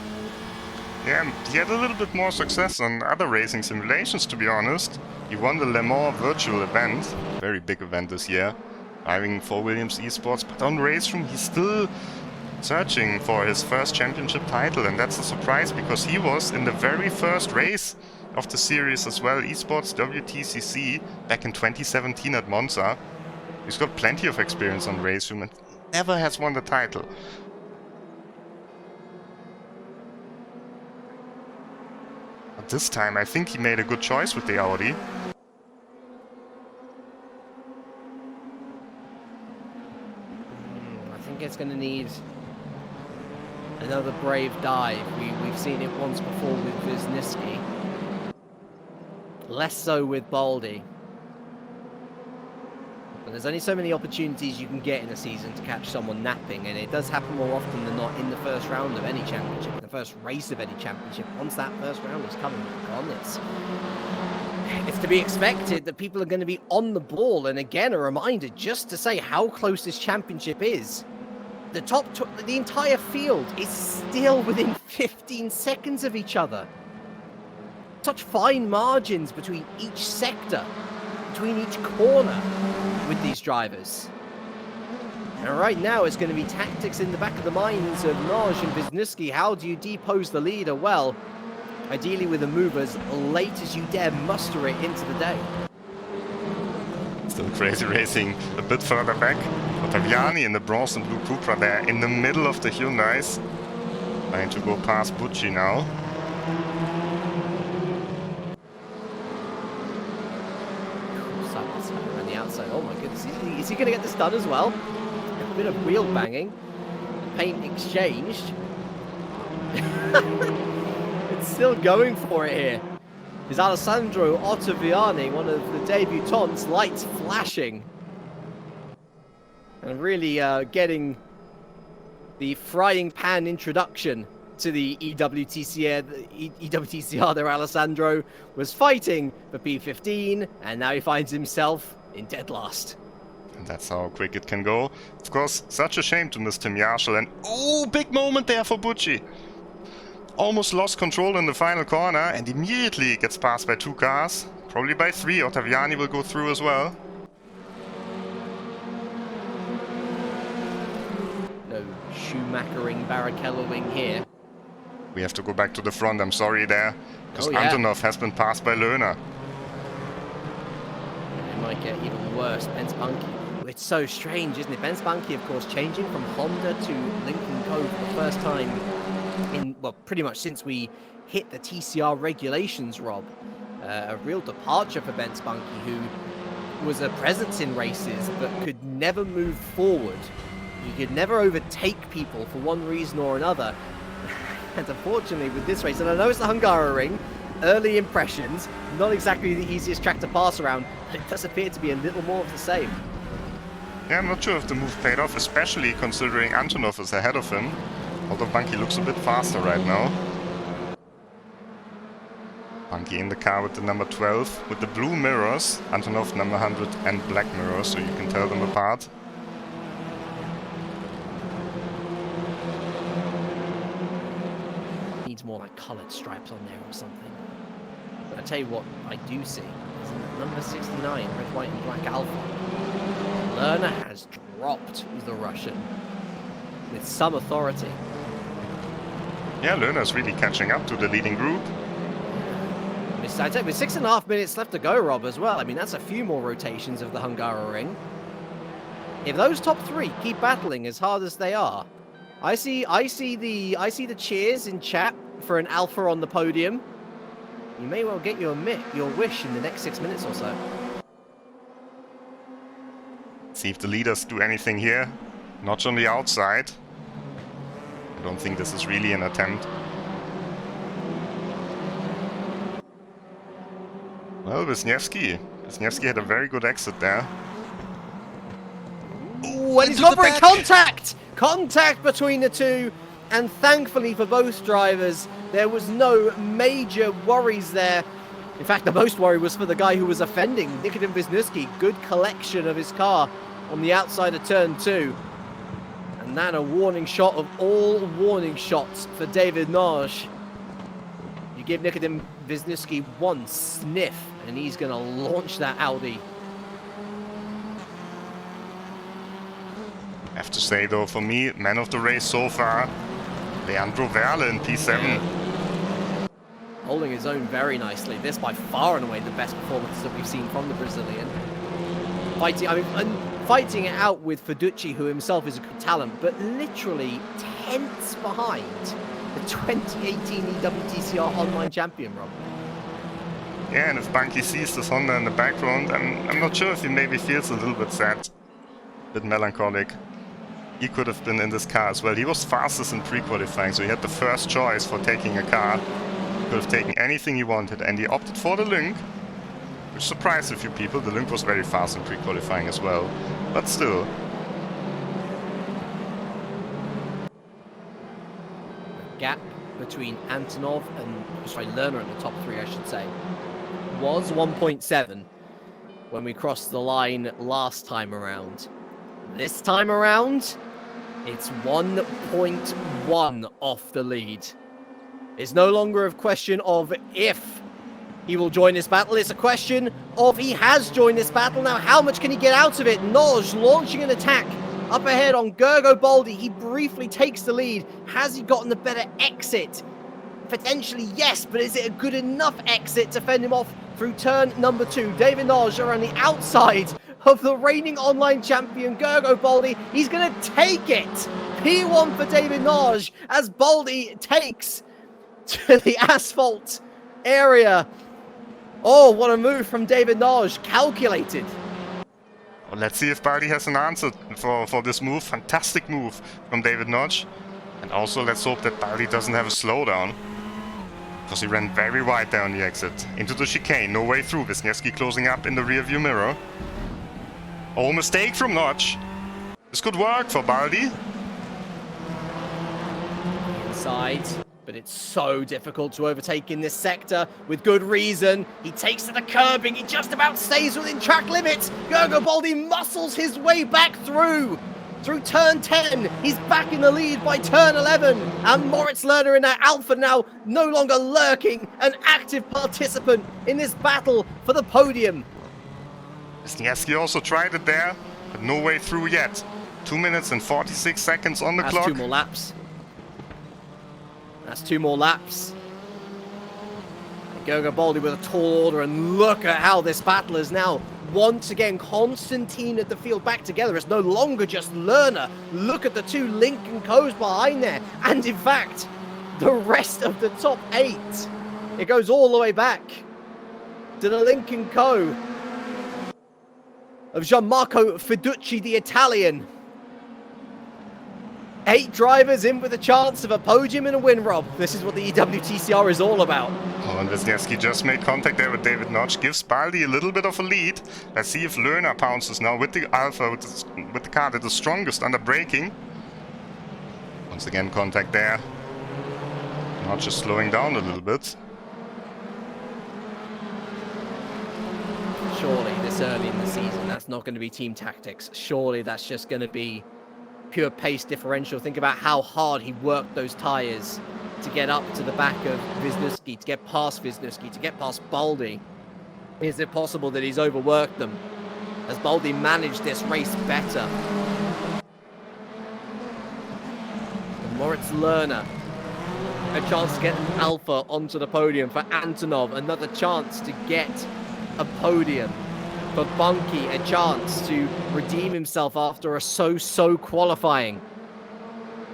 Yeah, he had a little bit more success on other racing simulations, to be honest. He won the Le Mans virtual event, very big event this year, driving for Williams Esports, but on RaceRoom he's still searching for his first championship title, and that's a surprise because he was in the very first race of the series as well, Esports WTCR, back in 2017 at Monza. He's got plenty of experience on RaceRoom and never has won the title. But this time I think he made a good choice with the Audi. I think it's going to need another brave dive. We've seen it once before with Wiesenmüller. Less so with Baldi. But there's only so many opportunities you can get in a season to catch someone napping, and it does happen more often than not in the first round of any championship, in the first race of any championship. Once that first round is coming on, it's to be expected that people are going to be on the ball. And again, a reminder just to say how close this championship is. The entire field is still within 15 seconds of each other. Such fine margins between each sector, between each corner with these drivers. And right now it's going to be tactics in the back of the minds of Naj and Wiesenmüller. How do you depose the leader? Well, ideally with a move as late as you dare muster it into the day. Still crazy racing a bit further back. Ottaviani in the bronze and blue Cupra there in the middle of the Hyundais. Trying to go past Bucci now. On the outside. Oh my goodness. Is he going to get this done as well? A bit of wheel banging. Paint exchanged. It's still going for it here. Is Alessandro Ottaviani, one of the debutants, lights flashing. And really getting the frying pan introduction to the EWTCR there. Alessandro was fighting for P15, and now he finds himself in dead last. And that's how quick it can go. Of course, such a shame to miss Tim Yarshall, and oh, big moment there for Bucci. Almost lost control in the final corner and immediately gets passed by two cars. Probably by three. Ottaviani will go through as well. No Schumachering, Barrichelloing here. We have to go back to the front, I'm sorry there. Because Antonov has been passed by Lohner. It might get even worse. Benz Bunky. It's so strange, isn't it? Benz Bunky, of course, changing from Honda to Lincoln Co. for the first time in, well, pretty much since we hit the TCR regulations, Rob. A real departure for Benz Bunky, who was a presence in races but could never move forward. He could never overtake people for one reason or another. And unfortunately with this race, and I know it's the Hungaroring, early impressions, not exactly the easiest track to pass around, but it does appear to be a little more of the same. Yeah, I'm not sure if the move paid off, especially considering Antonov is ahead of him. Although Bunky looks a bit faster right now. Bunky in the car with the number 12, with the blue mirrors. Antonov number 100 and black mirrors, so you can tell them apart. Needs more like coloured stripes on there or something. But I tell you what I do see is number 69, red, white and black Alpha. Lerner has dropped the Russian with some authority. Yeah, Lerner's really catching up to the leading group. With 6.5 minutes left to go, Rob, as well. I mean, that's a few more rotations of the Hungaroring. If those top three keep battling as hard as they are, I see the cheers in chat for an alpha on the podium. You may well get your wish in the next 6 minutes or so. See if the leaders do anything here. Notch on the outside. I don't think this is really an attempt. Well, Wisniewski had a very good exit there. Ooh, and he's gone for a contact! Contact between the two, and thankfully for both drivers, there was no major worries there. In fact, the most worry was for the guy who was offending, Nikodem Wisniewski. Good collection of his car on the outside of turn 2. And then a warning shot of all warning shots for David Nagy. You give Nikodem Wisniewski one sniff, and he's going to launch that Audi. I have to say though, for me, man of the race so far, Leandro Verle in P7. Holding his own very nicely. This by far and away the best performance that we've seen from the Brazilian. Fighting it out with Fiducci, who himself is a good talent, but literally tenths behind the 2018 EWTCR online champion, Rob. Yeah, and if Bunky sees this Honda in the background, I'm not sure if he maybe feels a little bit sad, a bit melancholic. He could have been in this car as well. He was fastest in pre-qualifying, so he had the first choice for taking a car. He could have taken anything he wanted, and he opted for the Lynk, which surprised a few people. The Lynk was very fast in pre-qualifying as well, but still. The gap between Antonov and, Lerner in the top three, I should say, was 1.7 when we crossed the line last time around. This time around, it's 1.1 off the lead. It's no longer a question of if he will join this battle. It's a question of he has joined this battle. Now, how much can he get out of it? Nagy launching an attack up ahead on Gergo Baldi. He briefly takes the lead. Has he gotten the better exit? Potentially, yes, but is it a good enough exit to fend him off through turn number 2? David Nagy are on the outside of the reigning online champion, Gergo Baldi. He's going to take it. P1 for David Nagy as Baldi takes to the asphalt area. Oh, what a move from David Nagy. Calculated. Well, let's see if Baldi has an answer for this move. Fantastic move from David Nagy. And also, let's hope that Baldi doesn't have a slowdown, because he ran very wide there on the exit. Into the chicane, no way through. Wisniewski closing up in the rearview mirror. Oh, mistake from Nagy. This could work for Baldi. Inside, but it's so difficult to overtake in this sector with good reason. He takes to the curbing. He just about stays within track limits. Gergo Baldi muscles his way back through turn 10. He's back in the lead by turn 11. And Moritz Lerner in that Alpha now no longer lurking, an active participant in this battle for the podium. Wisniewski also tried it there, but no way through yet. 2 minutes and 46 seconds on the clock. That's 2 more laps. That's 2 more laps. Gergo Baldi with a tall order, and look at how this battle is now once again Constantine at the field back together. It's no longer just Lerner. Look at the 2 Lincoln Co's behind there, and in fact the rest of the top 8. It goes all the way back to the Lincoln Co of Gianmarco Fiducci, the Italian. 8 drivers in with a chance of a podium and a win, Rob. This is what the EWTCR is all about. Oh, and Wisniewski just made contact there with David Nagy. Gives Baldi a little bit of a lead. Let's see if Lerner pounces now with the Alpha, with the car that is strongest under braking. Once again, contact there. Not just slowing down a little bit. Surely this early in the season, that's not going to be team tactics. Surely that's just going to be pure pace differential. Think about how hard he worked those tyres to get up to the back of Wisniewski, to get past Wisniewski, to get past Baldi. Is it possible that he's overworked them? Has Baldi managed this race better? And Moritz Lerner a chance to get an Alpha onto the podium. For Antonov, another chance to get a podium. For Bunky, a chance to redeem himself after a so-so qualifying.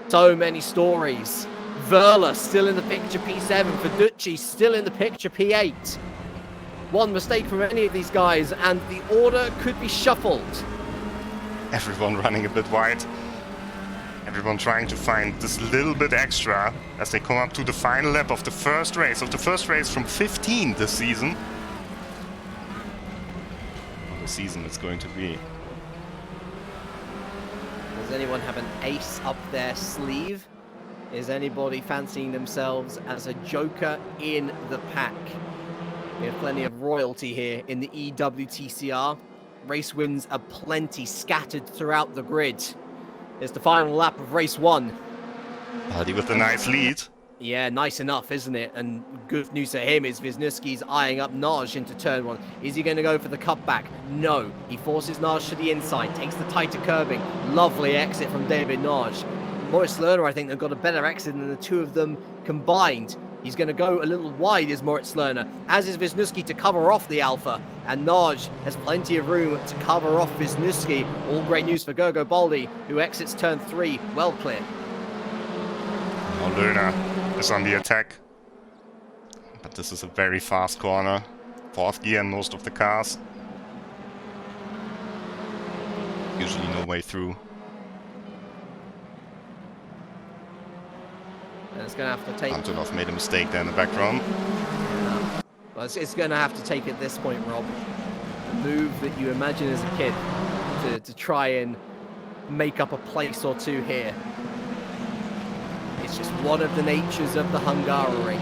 So many stories. Verla still in the picture, P7. Fiducci still in the picture, P8. One mistake from any of these guys, and the order could be shuffled. Everyone running a bit wide. Everyone trying to find this little bit extra as they come up to the final lap of the first race. From 15 this season. What a season it's going to be. Does anyone have an ace up their sleeve? Is anybody fancying themselves as a joker in the pack? We have plenty of royalty here in the EWTCR. Race wins are plenty scattered throughout the grid. It's the final lap of race 1. Buddy with a nice lead. Yeah, nice enough, isn't it? And good news to him is Wisniewski's eyeing up Naj into turn 1. Is he going to go for the cutback? No. He forces Naj to the inside, takes the tighter curbing. Lovely exit from David Naj. Moritz Lerner, I think, have got a better exit than the two of them combined. He's going to go a little wide, is Moritz Lerner, as is Wisniewski to cover off the Alpha. And Naj has plenty of room to cover off Wisniewski. All great news for Gergo Baldi, who exits turn 3 well clear. Now Lerner is on the attack. But this is a very fast corner. 4th gear in most of the cars. Usually no way through. And it's going to have to take... Antonov made a mistake there in the background. Yeah. Well, it's going to have to take at this point, Rob, a move that you imagine as a kid to try and make up a place or two here. It's just one of the natures of the Hungaroring.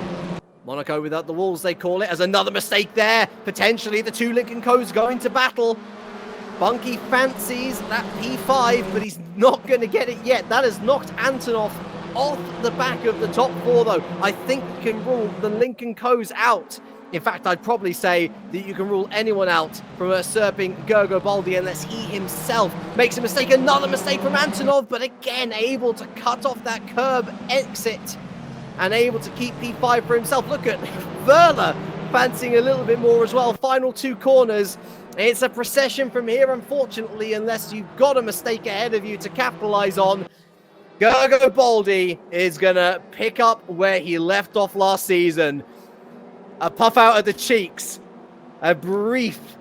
Monaco without the walls, they call it, as another mistake there. Potentially the two Lincoln Co's going to battle. Bunky fancies that P5, but he's not going to get it yet. That has knocked Antonov off the back of the top 4, though. I think you can rule the Lincoln Co's out. In fact, I'd probably say that you can rule anyone out from usurping Gergo Baldi unless he himself makes a mistake. Another mistake from Antonov, but again, able to cut off that curb exit and able to keep P5 for himself. Look at Verla fancying a little bit more as well. Final 2 corners. It's a procession from here, unfortunately, unless you've got a mistake ahead of you to capitalize on. Gergo Baldi is going to pick up where he left off last season. A puff out of the cheeks. A brief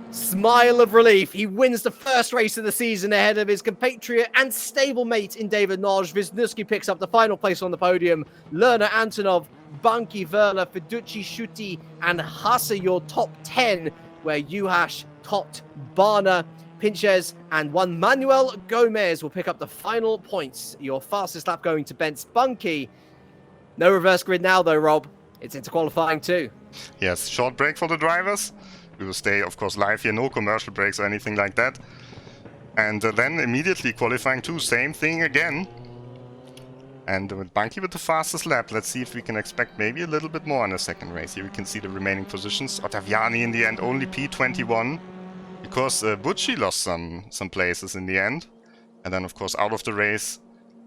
smile of relief. He wins the first race of the season ahead of his compatriot and stablemate in David Naj. Wisniewski picks up the final place on the podium. Lerner, Antonov, Bunky, Verla, Fiducci, Schutti, and Hasse your top 10, where Juhas, Tot, Barner, Pinches, and Juan Manuel Gomez will pick up the final points. Your fastest lap going to Bence Bunky. No reverse grid now, though, Rob. It's into qualifying too. Yes, short break for the drivers. We will stay, of course, live here. No commercial breaks or anything like that. And then immediately qualifying 2. Same thing again. And with Bunky with the fastest lap, let's see if we can expect maybe a little bit more in the second race. Here we can see the remaining positions. Ottaviani in the end only P21. Because Bucci lost some places in the end. And then, of course, out of the race,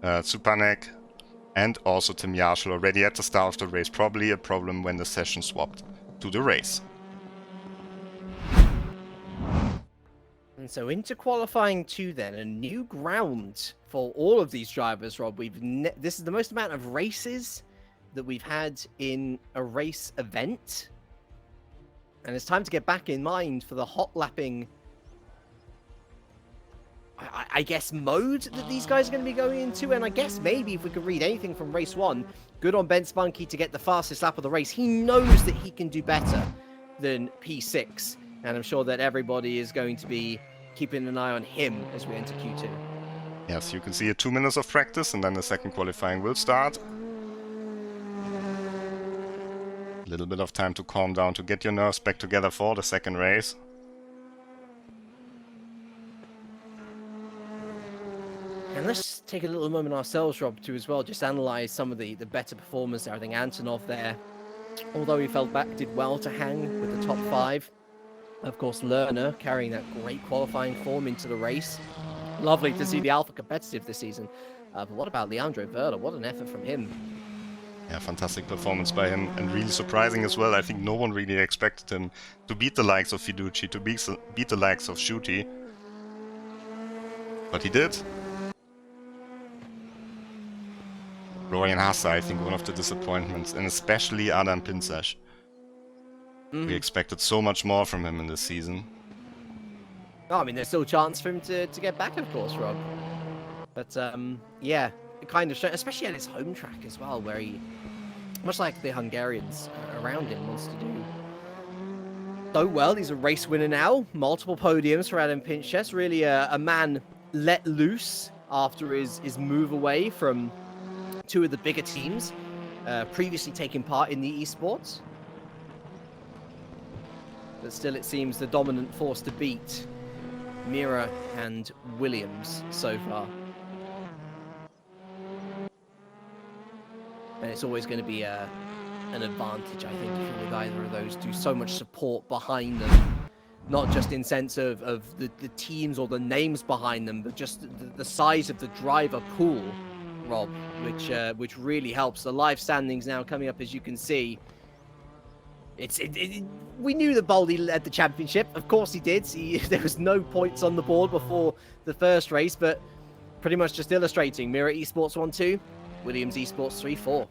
Zupanek and also Tim Yarshall already at the start of the race. Probably a problem when the session swapped to the race. And so into qualifying 2 then, a new ground for all of these drivers, Rob. This is the most amount of races that we've had in a race event. And it's time to get back in mind for the hot lapping, I guess, mode that these guys are going to be going into. And I guess maybe if we could read anything from race 1, good on Bence Bunky to get the fastest lap of the race. He knows that he can do better than P6. And I'm sure that everybody is going to be keeping an eye on him as we enter Q2. Yes, you can see 2 minutes of practice and then the second qualifying will start. A little bit of time to calm down, to get your nerves back together for the second race. And let's take a little moment ourselves, Rob, to as well just analyse some of the better performers there. I think Antonov there, although he fell back, did well to hang with the top 5. Of course, Lerner carrying that great qualifying form into the race. Lovely to see the Alpha competitive this season. But what about Leandro Verla? What an effort from him. Yeah, fantastic performance by him, and really surprising as well. I think no one really expected him to beat the likes of Fiduci, to beat the likes of Shuti. But he did. Florian Hasse, I think, one of the disappointments, and especially Adam Pinsash. We expected so much more from him in this season. Oh, I mean, there's still a chance for him to get back, of course, Rob. But, yeah, it kind of, especially at his home track as well, where he, much like the Hungarians around him, wants to do so well. He's a race winner now, multiple podiums for Adam Pinchas, really a man let loose after his move away from two of the bigger teams, previously taking part in the esports. But still, it seems the dominant force to beat, Mira and Williams so far. And it's always going to be an advantage, I think, if you're with either of those two. So much support behind them, not just in sense of the teams or the names behind them, but just the size of the driver pool, Rob, which really helps. The live standings now coming up, as you can see. We knew that Baldy led the championship. Of course he did. There was no points on the board before the first race, but pretty much just illustrating. Mira Esports 1-2, Williams Esports 3-4.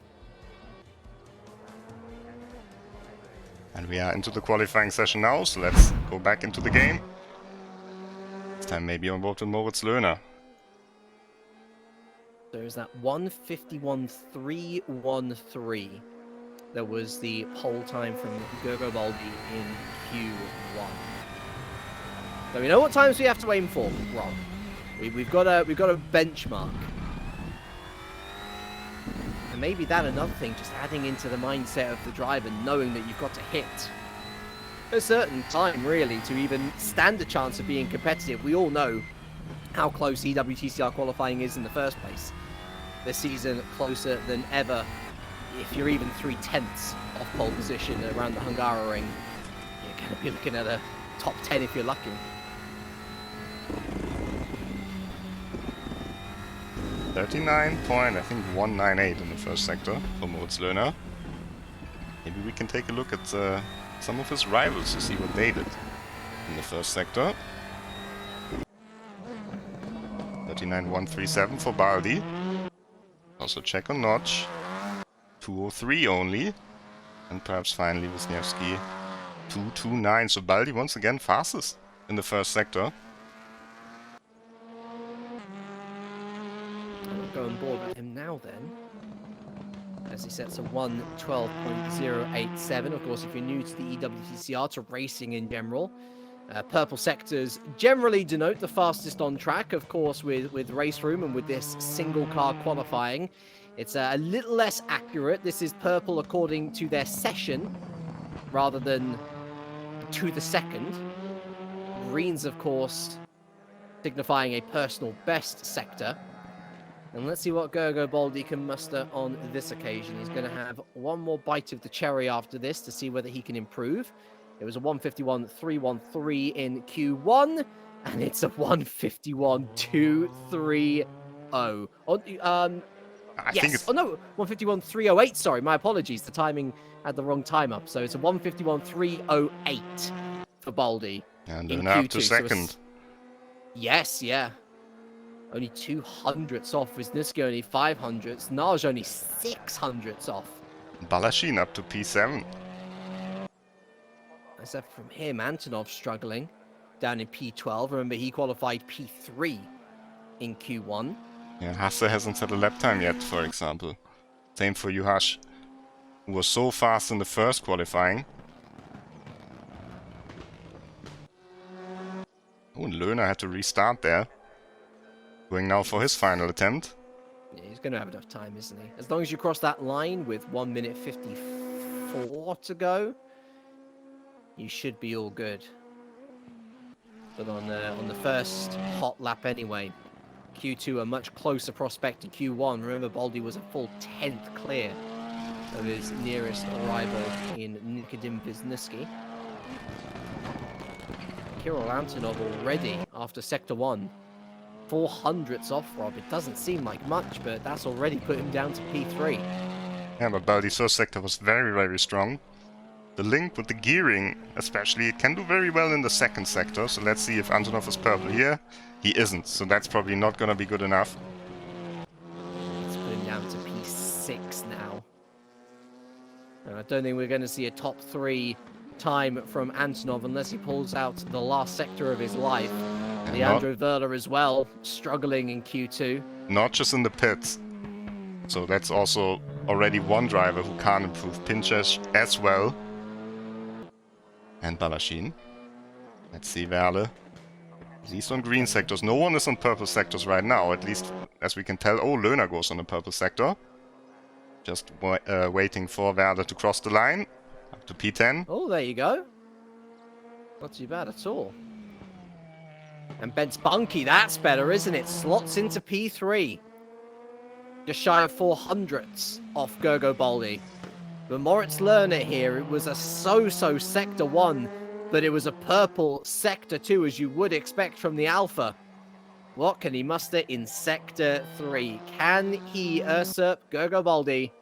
And we are into the qualifying session now, so let's go back into the game. This time maybe on board with Moritz Löhner. There's that 1:51.313. That was the pole time from Gergo Baldi in Q1. So we know what times we have to aim for, Rob. We've got a benchmark. And maybe that another thing, just adding into the mindset of the driver, knowing that you've got to hit a certain time, really, to even stand a chance of being competitive. We all know how close EWTCR qualifying is in the first place. This season, closer than ever. If you're even 3/10 off pole position around the Hungaroring, you're going to be looking at a top 10 if you're lucky. 39.198 in the first sector for Moritz Löhner. Maybe we can take a look at some of his rivals to see what they did in the first sector. 39.137 for Baldi. Also check on Notch. 203 only. And perhaps finally Wisniewski 229. So Baldi once again fastest in the first sector. I'll go on board with him now then. As he sets a 1:12.087. Of course, if you're new to the EWTCR, to racing in general, purple sectors generally denote the fastest on track. Of course, with RaceRoom and with this single car qualifying, it's a little less accurate. This is purple according to their session rather than to the second. Greens, of course, signifying a personal best sector. And let's see what Gergo Baldi can muster on this occasion. He's going to have one more bite of the cherry after this to see whether he can improve. It was a 1:51.313 in Q1, and it's a 1:51.230. Yes. Oh no, 1:51.308. Sorry, my apologies. The timing had the wrong time up. So it's a 1:51.308 for Baldi. And in up Q2. to second. Yes, yeah. Only 200ths off Wisniewski, only 500ths. Naj only 600ths off. Balashin up to P7. Except from him, Antonov struggling down in P12. Remember, he qualified P3 in Q1. Yeah, Hasse hasn't set a lap time yet, for example. Same for Juhasz, who was so fast in the first qualifying. Oh, and Löhner had to restart there. Going now for his final attempt. Yeah, he's going to have enough time, isn't he? As long as you cross that line with 1:54 to go, you should be all good. But on the first hot lap anyway, Q2 a much closer prospect to Q1. Remember, Baldi was a full 10th clear of his nearest rival in Nikodym Wisniewski. Kirill Antonov already after Sector 1. 400ths off, Rob. It doesn't seem like much, but that's already put him down to P3. Yeah, but Baldi's first sector was very, very strong. The link with the gearing, especially, it can do very well in the second sector. So let's see if Antonov is purple here. He isn't, so that's probably not going to be good enough. Let's put him down to P6 now. And I don't think we're going to see a top 3 time from Antonov unless he pulls out the last sector of his life. Leandro Verla as well, struggling in Q2. Not just in the pits. So that's also already one driver who can't improve. Pinches as well. And Balashin. Let's see Verle. He's on green sectors. No one is on purple sectors right now, at least as we can tell. Oh, Löhner goes on the purple sector. Just waiting for Verle to cross the line. Up to P10. Oh, there you go. Not too bad at all. And Ben's Bunky, that's better, isn't it? Slots into P3. Just shy of 400ths off Gergo Baldi. But Moritz Lerner here, it was a so-so Sector 1, but it was a purple Sector 2, as you would expect from the Alpha. What can he muster in Sector 3? Can he usurp Gergo Baldi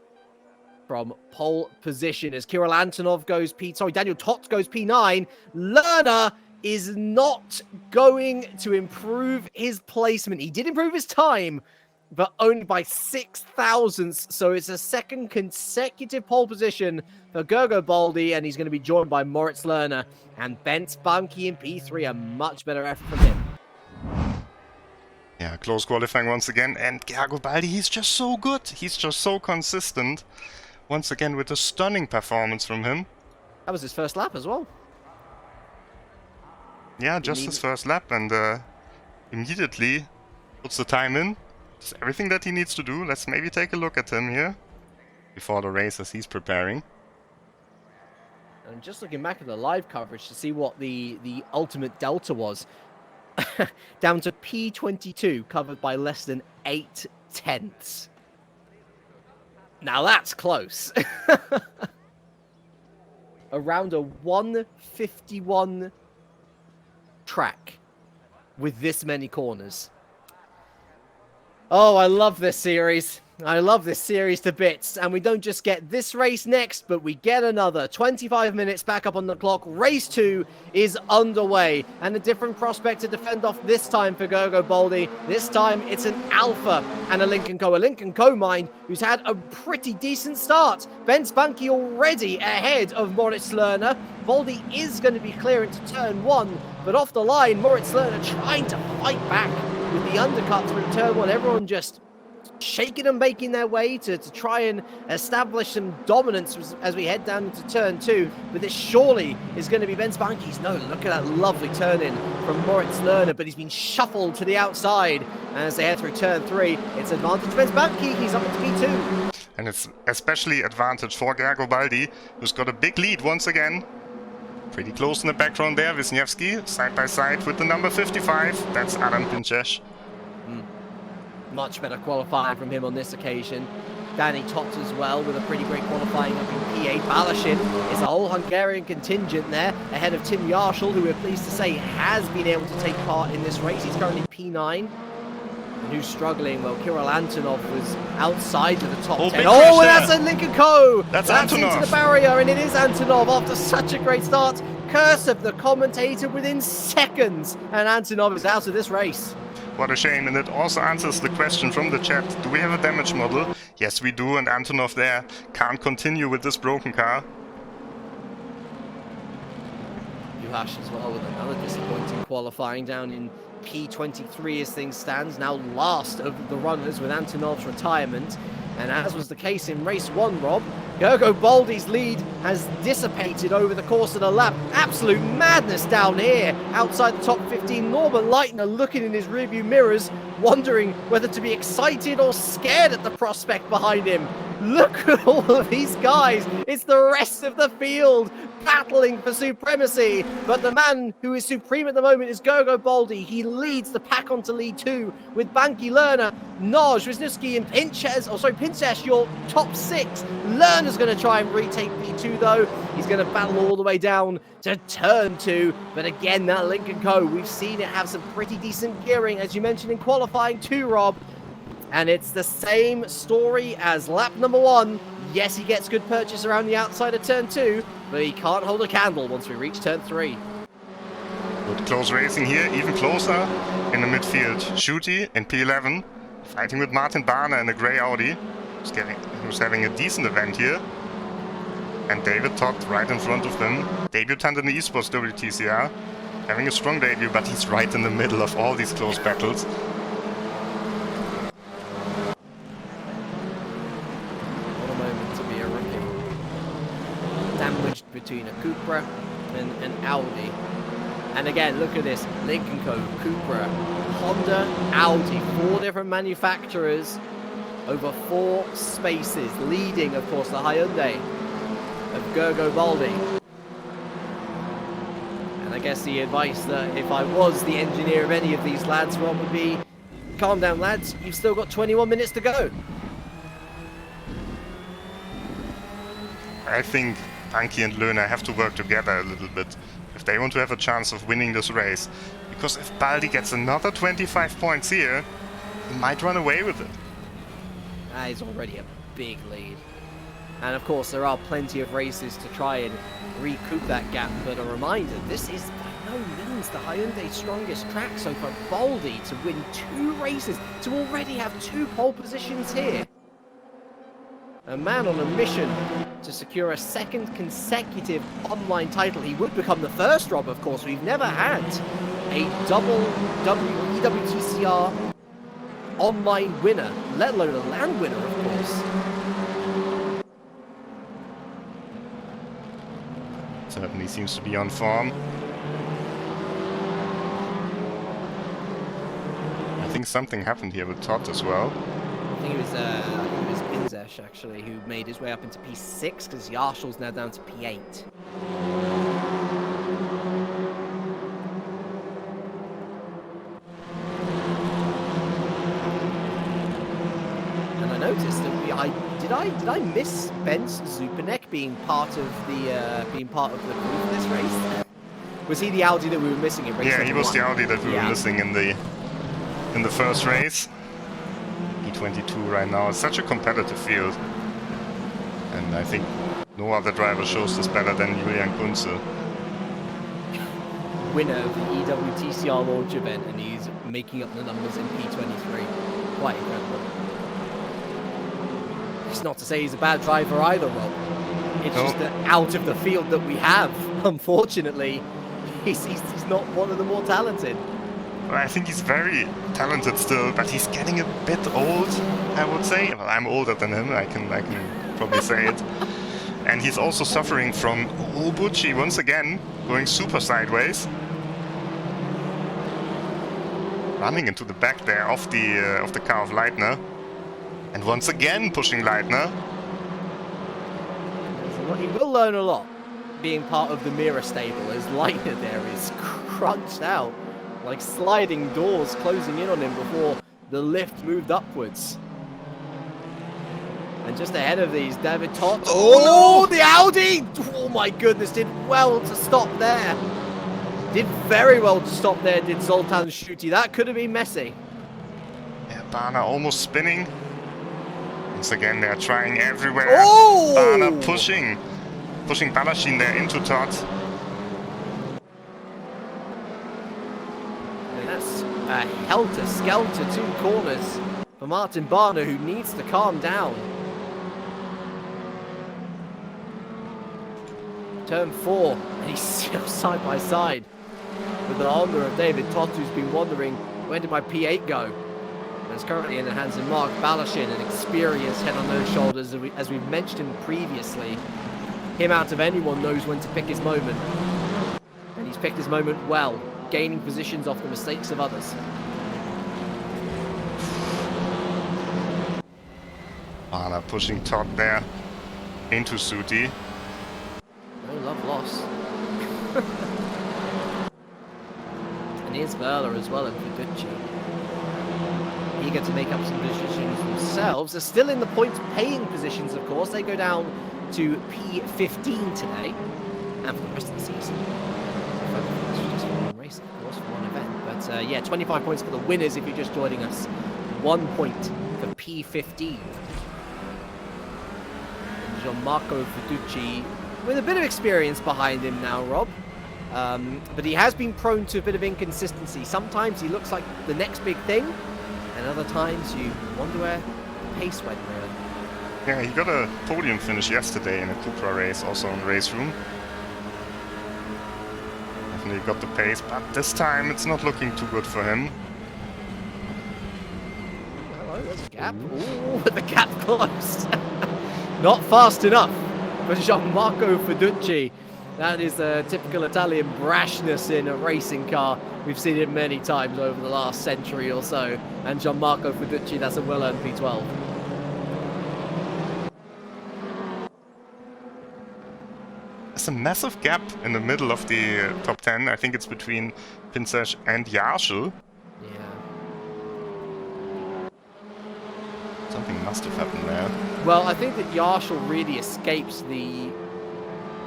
from pole position as Kirill Antonov goes Daniel Tots goes P9. Lerner is not going to improve his placement. He did improve his time, but only by 6 thousandths. So it's a second consecutive pole position for Gergo Baldi, and he's going to be joined by Moritz Lerner. And Bent Bunky in P3, a much better effort from him. Yeah, close qualifying once again. And Gergo Baldi, he's just so good. He's just so consistent. Once again with a stunning performance from him. That was his first lap as well. Yeah, just his first lap, and immediately puts the time in. Does everything that he needs to do. Let's maybe take a look at him here before the race as he's preparing. And just looking back at the live coverage to see what the ultimate delta was. Down to P22, covered by less than 8 tenths. Now that's close. Around a 151 track with this many corners. Oh, I love this series. I love this series to bits. And we don't just get this race next, but we get another. 25 minutes back up on the clock. Race 2 is underway. And a different prospect to defend off this time for Gergo Baldi. This time it's an Alpha and a Lincoln Co. A Lincoln Co, mind, who's had a pretty decent start. Ben Spunky already ahead of Moritz Lerner. Baldi is going to be clear into turn 1. But off the line, Moritz Lerner trying to fight back with the undercut through turn 1. Everyone just shaking and making their way to try and establish some dominance as we head down into turn 2. But this surely is going to be Ben Spunky's. No, look at that lovely turn in from Moritz Lerner, but he's been shuffled to the outside. And as they head through turn 3, it's advantage Ben Spunky. He's up into P2. And it's especially advantage for Gergo Baldi, who's got a big lead once again. Pretty close in the background there. Wisniewski side by side with the number 55. That's Adam Pinches. Much better qualifying from him on this occasion. Danny Tots as well with a pretty great qualifying up in P8. Balashin is a whole Hungarian contingent there ahead of Tim Yarshall, who we're pleased to say has been able to take part in this race. He's currently P9. And who's struggling? Well, Kirill Antonov was outside of the top 10. Oh, and that's a Lincoln Co. That's Antonov. Into the barrier, and it is Antonov after such a great start. Curse of the commentator within seconds, and Antonov is out of this race. What a shame, and it also answers the question from the chat. Do we have a damage model? Yes, we do, and Antonov there can't continue with this broken car. Juhasz as well with another disappointing qualifying down in P23 as things stands. Now last of the runners with Antonov's retirement. And as was the case in race 1, Rob, Gergo Baldi's lead has dissipated over the course of the lap. Absolute madness down here outside the top 15. Norman Leitner looking in his rearview mirrors, wondering whether to be excited or scared at the prospect behind him. Look at all of these guys. It's the rest of the field battling for supremacy. But the man who is supreme at the moment is Gergo Baldi. He leads the pack onto lead 2 with Banky Lerner, Noj, Wisniewski and Pinches. Pinches, your top 6. Lerner's going to try and retake P2 though. He's going to battle all the way down to turn 2. But again, that Lincoln Co, we've seen it have some pretty decent gearing, as you mentioned in qualifying too, Rob. And it's the same story as lap number 1. Yes, he gets good purchase around the outside of turn 2, but he can't hold a candle once we reach turn 3. Good close racing here, even closer in the midfield. Shooty in P11, fighting with Martin Barner in a grey Audi, who's having a decent event here. And David Todd right in front of them, debutant in the Esports WTCR, having a strong debut, but he's right in the middle of all these close battles. What a moment to be a rookie. Sandwiched between a Cupra and an Audi. And again, look at this. Lincoln Co., Cupra, Honda, Audi, 4 different manufacturers over 4 spaces, leading, of course, the Hyundai of Gergo Baldi. And I guess the advice that if I was the engineer of any of these lads, Rob, would be, calm down, lads, you've still got 21 minutes to go. I think Anki and Löhner have to work together a little bit if they want to have a chance of winning this race. Because if Baldi gets another 25 points here, he might run away with it. That is already a big lead. And of course, there are plenty of races to try and recoup that gap. But a reminder, this is by no means the Hyundai's strongest track. So for Baldi to win 2 races, to already have 2 pole positions here. A man on a mission to secure a 2nd consecutive online title. He would become the first, Rob, of course. We've never had a double WTCR online winner, let alone a land winner, of course. Certainly seems to be on form. I think something happened here with Todd as well. I think it was Binzesh, actually, who made his way up into P6 because Yarshall's now down to P8. And I noticed that did I miss Benz Zupanek being part of the crew for this race? Was he the Audi that we were missing in race? Yeah, he was the Audi that we were missing in the first race. E22 right now. It's such a competitive field, and I think no other driver shows this better than Julian Kunze. Winner of the EWTCR launch event, and he's making up the numbers in P23. Quite incredible. It's not to say he's a bad driver either, Rob. It's just that out of the field that we have, unfortunately, he's not one of the more talented. I think he's very talented still, but he's getting a bit old, I would say. Well, I'm older than him, I can probably say it. And he's also suffering from Obuchi once again, going super sideways. Running into the back there of the car of Leitner. And once again pushing Leitner. He will learn a lot being part of the Mira stable, as Leitner there is crunched out. Like sliding doors closing in on him before the lift moved upwards. And just ahead of these, David Todd. Oh, the Audi! Oh my goodness, did well to stop there. Did very well to stop there, did Zoltan Shooty. That could have been messy. Yeah, Barner almost spinning. Once again, they're trying everywhere. Oh! Barner pushing Balashin there into Todd. That's a helter-skelter 2 corners for Martin Barner, who needs to calm down. Turn 4, and he's still side by side with the Honda of David Todd, who's been wondering, where did my P8 go? And it's currently in the hands of Mark Balashin, an experienced head on those shoulders, as we've mentioned previously. Him out of anyone knows when to pick his moment. And he's picked his moment well, gaining positions off the mistakes of others. Barner pushing Todd there into Suti. No love lost. And here's Verla as well, and Fiducci. Eager to make up some positions themselves. They're still in the points-paying positions, of course. They go down to P15 today, and for the rest of the season. Just for one race, of course, for one event. But yeah, 25 points for the winners if you're just joining us. 1 point for P15. Gianmarco Fiducci, with a bit of experience behind him now, Rob. But he has been prone to a bit of inconsistency. Sometimes he looks like the next big thing, and other times you wonder where the pace went, really. Yeah, he got a podium finish yesterday in a Cupra race, also on RaceRoom. Definitely got the pace, but this time it's not looking too good for him. Hello, there's a gap. Ooh, the gap closed. Not fast enough for Gianmarco Fiducci. That is a typical Italian brashness in a racing car. We've seen it many times over the last century or so. And Gianmarco Fiducci, that's a well-earned P12. There's a massive gap in the middle of the top 10. I think it's between Pinsesh and Yarshel. Yeah. Something must have happened there. Well, I think that Yarshel really escapes the,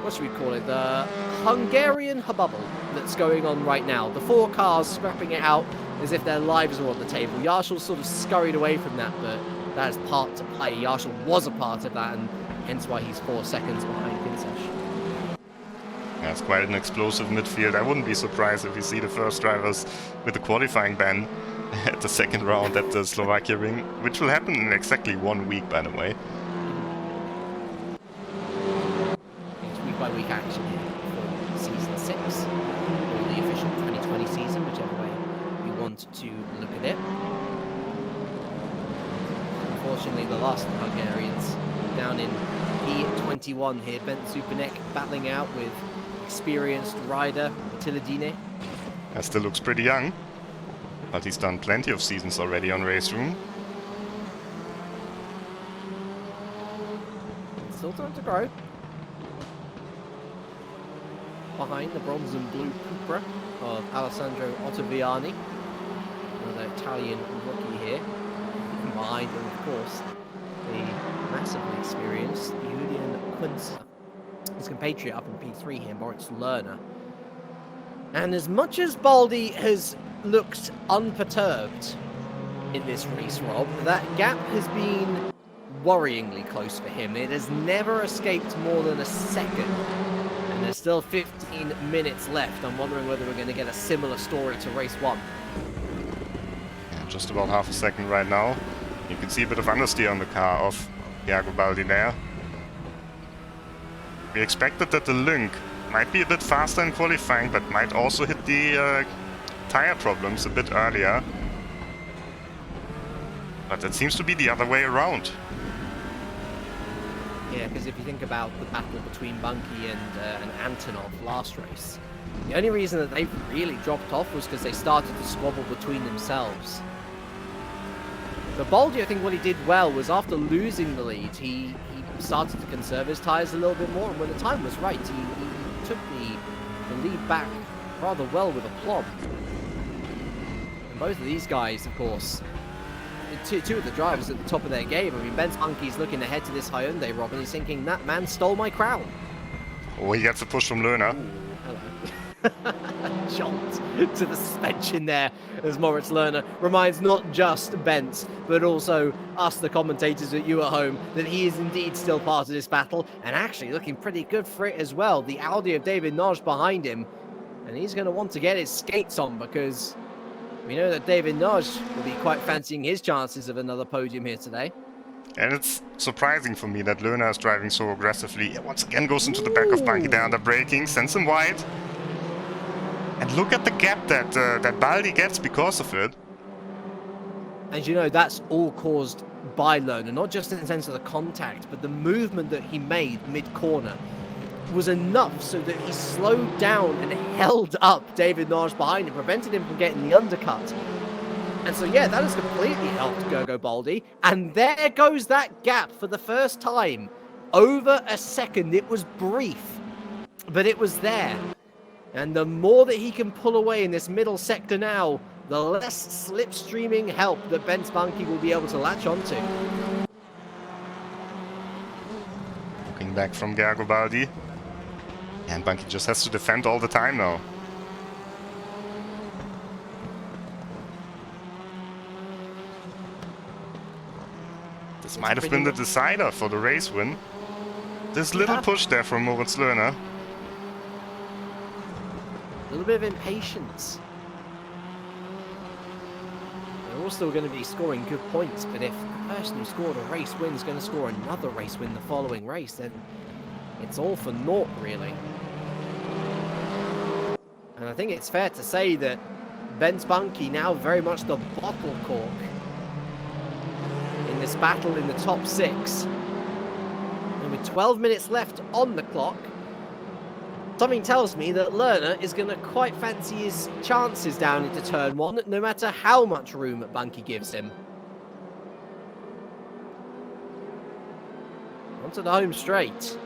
what should we call it, the Hungarian hubbub that's going on right now. The four cars scrapping it out as if their lives are on the table. Yarshel sort of scurried away from that, but that is part to play. Yarshel was a part of that, and hence why he's 4 seconds behind Pinsesh. Yeah, it's quite an explosive midfield. I wouldn't be surprised if we see the first drivers with the qualifying ban at the second round at the Slovakia ring, which will happen in exactly 1 week, by the way. It's week-by-week action here for Season 6, or the official 2020 season, whichever way we want to look at it. Unfortunately, the last Hungarians down in P21 here. Ben Zupanek battling out with experienced rider Tiladine. That still looks pretty young, but he's done plenty of seasons already on RaceRoom. Still time to grow. Behind the bronze and blue Cupra of Alessandro Ottaviani, another Italian rookie here. Behind him, of course, the massively experienced Julian Quinza. His compatriot up in P3 here, Moritz Lerner. And as much as Baldi has looked unperturbed in this race, Rob, that gap has been worryingly close for him. It has never escaped more than a second. And there's still 15 minutes left. I'm wondering whether we're going to get a similar story to race 1. Yeah, just about half a second right now. You can see a bit of understeer on the car of Iago Baldi there. We expected that the Lynk might be a bit faster in qualifying, but might also hit the tire problems a bit earlier. But it seems to be the other way around. Yeah, because if you think about the battle between Bunky and Antonov last race, the only reason that they really dropped off was because they started to squabble between themselves. But Baldi, I think what he did well was after losing the lead, he started to conserve his tyres a little bit more, and when the time was right, he took the lead back rather well with aplomb. And both of these guys, of course, two of the drivers at the top of their game. I mean, Ben Bunky's looking ahead to this Hyundai, Rob, and he's thinking, that man stole my crown. Oh, he gets a push from Lerner. Hello. Jolt to the suspension there as Moritz Lerner reminds not just Bent, but also us, the commentators at you at home, that he is indeed still part of this battle, and actually looking pretty good for it as well. The Audi of David Noj behind him, and he's going to want to get his skates on, because we know that David Noj will be quite fancying his chances of another podium here today. And it's surprising for me that Lerner is driving so aggressively. Once again goes into the back of Bunky there under braking, sends him wide. And look at the gap that Baldi gets because of it. And you know, that's all caused by Lerner, not just in the sense of the contact, but the movement that he made mid-corner was enough so that he slowed down and held up David Noj behind him, prevented him from getting the undercut. And so, yeah, that has completely helped Gergo Baldi. And there goes that gap for the first time. Over a second. It was brief, but it was there. And the more that he can pull away in this middle sector now, the less slipstreaming help that Bent Bunky will be able to latch onto. Looking back from Gergo Baldi. And Bunky just has to defend all the time now. This might have been the decider for the race win. This little push there from Moritz Lerner. A little bit of impatience. They're all still going to be scoring good points, but if the person who scored a race win is going to score another race win the following race, then it's all for naught, really. And I think it's fair to say that Benz Bunky now very much the bottle cork in this battle in the top 6. And with 12 minutes left on the clock, something tells me that Lerner is going to quite fancy his chances down into turn 1, no matter how much room Bunky gives him. Onto the home straight.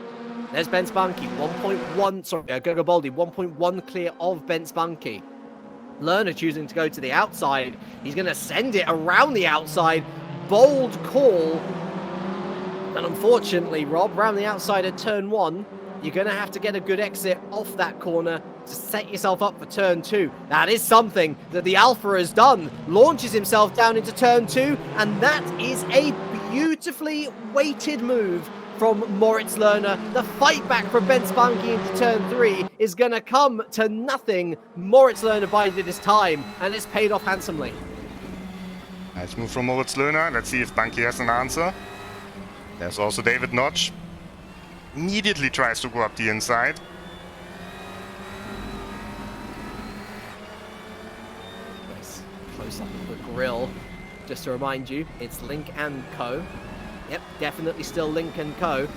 There's Benz Bunky, 1.1, sorry, Garibaldi, 1.1 clear of Benz Bunky. Lerner choosing to go to the outside. He's going to send it around the outside. Bold call. And unfortunately, Rob, around the outside at turn 1, you're going to have to get a good exit off that corner to set yourself up for turn 2. That is something that the Alpha has done. Launches himself down into turn 2, and that is a beautifully weighted move from Moritz Lerner. The fight back from Benz Bunky into turn 3 is going to come to nothing. Moritz Lerner bided his time, and it's paid off handsomely. Nice move from Moritz Lerner. Let's see if Bunky has an answer. There's also David Notch. Immediately tries to go up the inside. Nice close up of the grill. Just to remind you, it's Link and Co. Yep, definitely still Link and Co.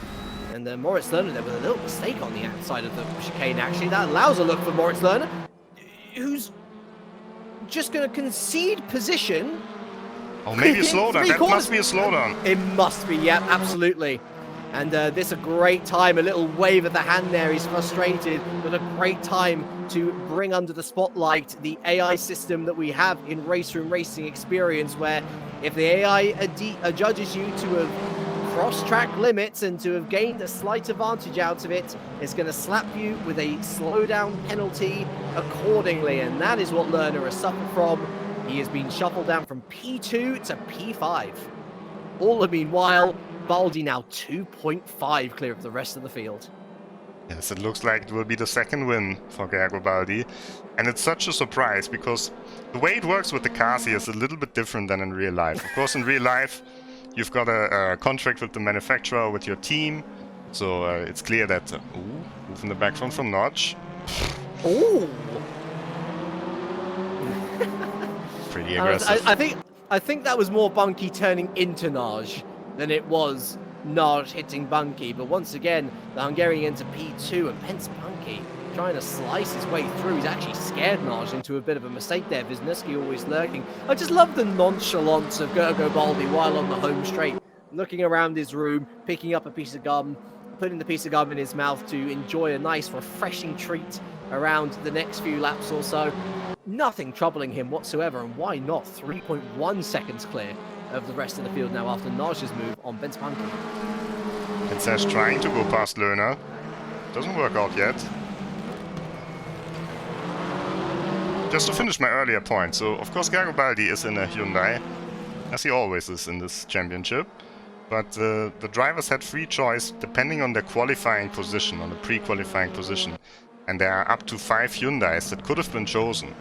And Moritz Lerner there with a little mistake on the outside of the chicane, actually. That allows a look for Moritz Lerner, who's just going to concede position. Oh, maybe a slowdown. That must be a slowdown. It must be, yeah, absolutely. And this a great time, a little wave of the hand there. He's frustrated, but a great time to bring under the spotlight the AI system that we have in RaceRoom Racing Experience, where if the AI judges you to have crossed track limits and to have gained a slight advantage out of it, it's going to slap you with a slowdown penalty accordingly. And that is what Lerner has suffered from. He has been shuffled down from P2 to P5. All the meanwhile, Baldi now 2.5 clear of the rest of the field. Yes, it looks like it will be the second win for Garibaldi. And it's such a surprise because the way it works with the cars here is a little bit different than in real life. Of course, in real life, you've got a contract with the manufacturer, with your team. So it's clear that... move in the background from Notch. Ooh! Pretty aggressive. I think that was more Bunky turning into Naj than it was Naj hitting Bunky. But once again, the Hungarian into P2 and Benz Bunky trying to slice his way through. He's actually scared Naj into a bit of a mistake there. Wisniewski always lurking. I just love the nonchalance of Garibaldi while on the home straight, looking around his room, picking up a piece of gum, putting the piece of gum in his mouth to enjoy a nice refreshing treat around the next few laps or so. Nothing troubling him whatsoever, and why not? 3.1 seconds clear of the rest of the field now after Naj's move on Benz Bunky. And Sash trying to go past Lerner. Doesn't work out yet. Just to finish my earlier point, so of course Garibaldi is in a Hyundai, as he always is in this championship. But the drivers had free choice depending on their qualifying position, on the pre-qualifying position. And there are up to 5 Hyundais that could have been chosen.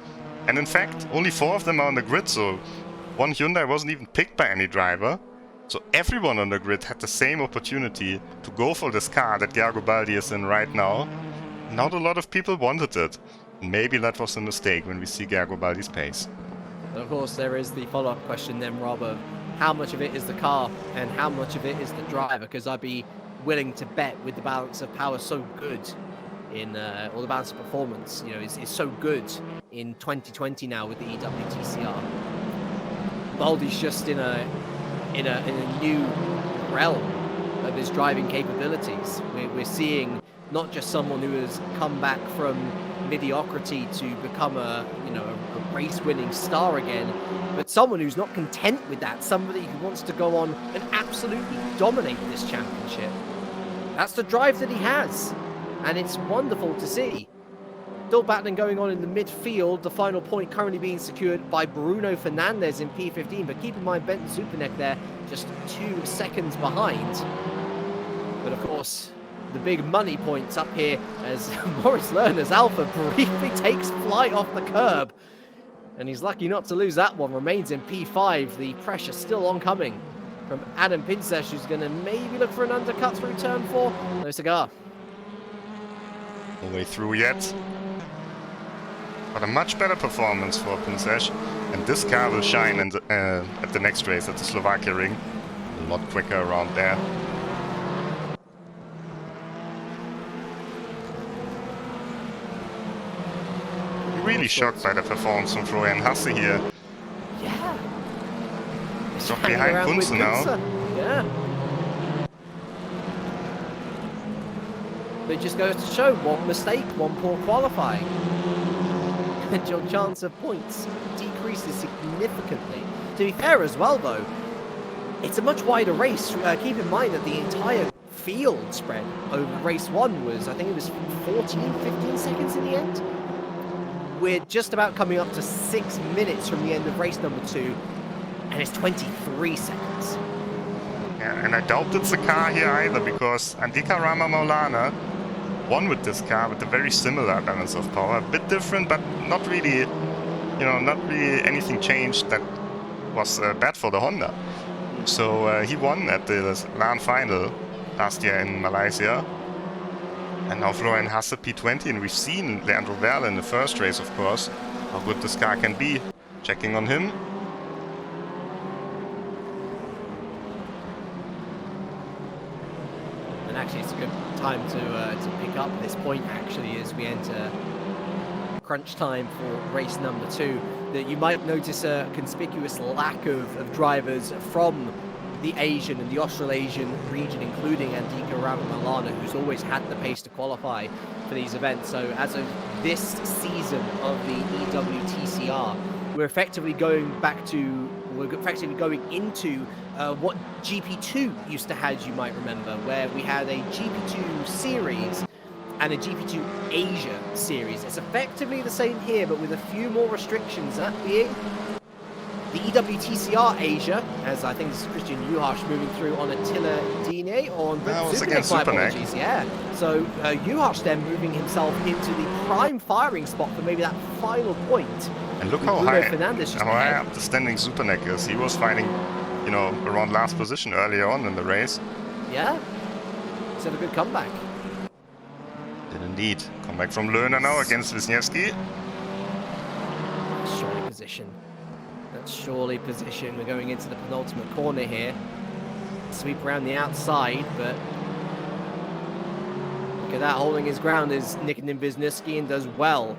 And in fact, only 4 of them are on the grid, so one Hyundai wasn't even picked by any driver. So everyone on the grid had the same opportunity to go for this car that Garibaldi is in right now. Not a lot of people wanted it. Maybe that was a mistake when we see Garibaldi's pace. And of course, there is the follow-up question then, Rob, of how much of it is the car and how much of it is the driver, because I'd be willing to bet with the balance of power so good in, or the balance of performance, you know, is so good in 2020 now with the EWTCR. Baldi's just in a new realm of his driving capabilities. We're seeing not just someone who has come back from mediocrity to become a race-winning star again, but someone who's not content with that, somebody who wants to go on and absolutely dominate this championship. That's the drive that he has, and it's wonderful to see. Still battling going on in the midfield, the final point currently being secured by Bruno Fernandez in P15, but keep in mind Benton Superneck there just 2 seconds behind. But of course, the big money points up here as Moritz Lerner's Alpha briefly takes flight off the curb. And he's lucky not to lose that one, remains in P5. The pressure still oncoming from Adam Pinsesh, who's going to maybe look for an undercut through turn 4. No cigar. No way through yet. But a much better performance for Pinsesh. And this car will shine in the, at the next race at the Slovakia ring. A lot quicker around there. Really shocked by the performance from Florian Hasse here. Yeah. Drop behind Kunze now. Yeah. But it just goes to show one mistake, one poor qualifying. And your chance of points decreases significantly. To be fair as well, though, it's a much wider race. Keep in mind that the entire field spread over race 1 was, I think it was 14, 15 seconds in the end. We're just about coming up to 6 minutes from the end of race number 2, and it's 23 seconds. Yeah, and I doubt it's a car here either, because Andika Rama Maulana won with this car with a very similar balance of power. A bit different, but not really, you know, not really anything changed that was bad for the Honda. So he won at the LAN final last year in Malaysia. And now Florian Hasse P20, and we've seen Leandro Verle in the first race, of course, how good this car can be. Checking on him. And actually, it's a good time to pick up this point, actually, as we enter crunch time for race number 2. That you might notice a conspicuous lack of drivers from the Asian and the Australasian region, including Andika Ramamalana, who's always had the pace to qualify for these events. So as of this season of the EWTCR, we're effectively going into what GP2 used to have, you might remember, where we had a GP2 series and a GP2 Asia series. It's effectively the same here, but with a few more restrictions, that being the EWTCR Asia, as I think this is Christian Juhasz moving through on Attila Digne, or on my apologies, yeah. So Juhasz then moving himself into the prime firing spot for maybe that final point. And look how high up the standing Superneck is. He was fighting, you know, around last position earlier on in the race. Yeah, he's had a good comeback. Did indeed. Comeback from Lerner now against Wisniewski. Surely position. That's surely position. We're going into the penultimate corner here. Sweep around the outside, but look at that, holding his ground is Nikitin Wisniewski, and does well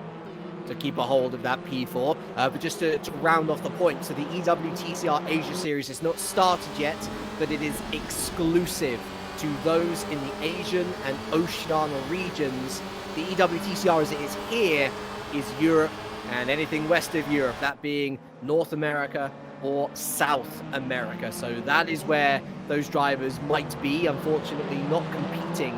to keep a hold of that P4. But just to round off the point, so the EWTCR Asia Series is not started yet, but it is exclusive to those in the Asian and Oceania regions. The EWTCR as it is here is Europe and anything west of Europe, that being North America or South America. So that is where those drivers might be, unfortunately not competing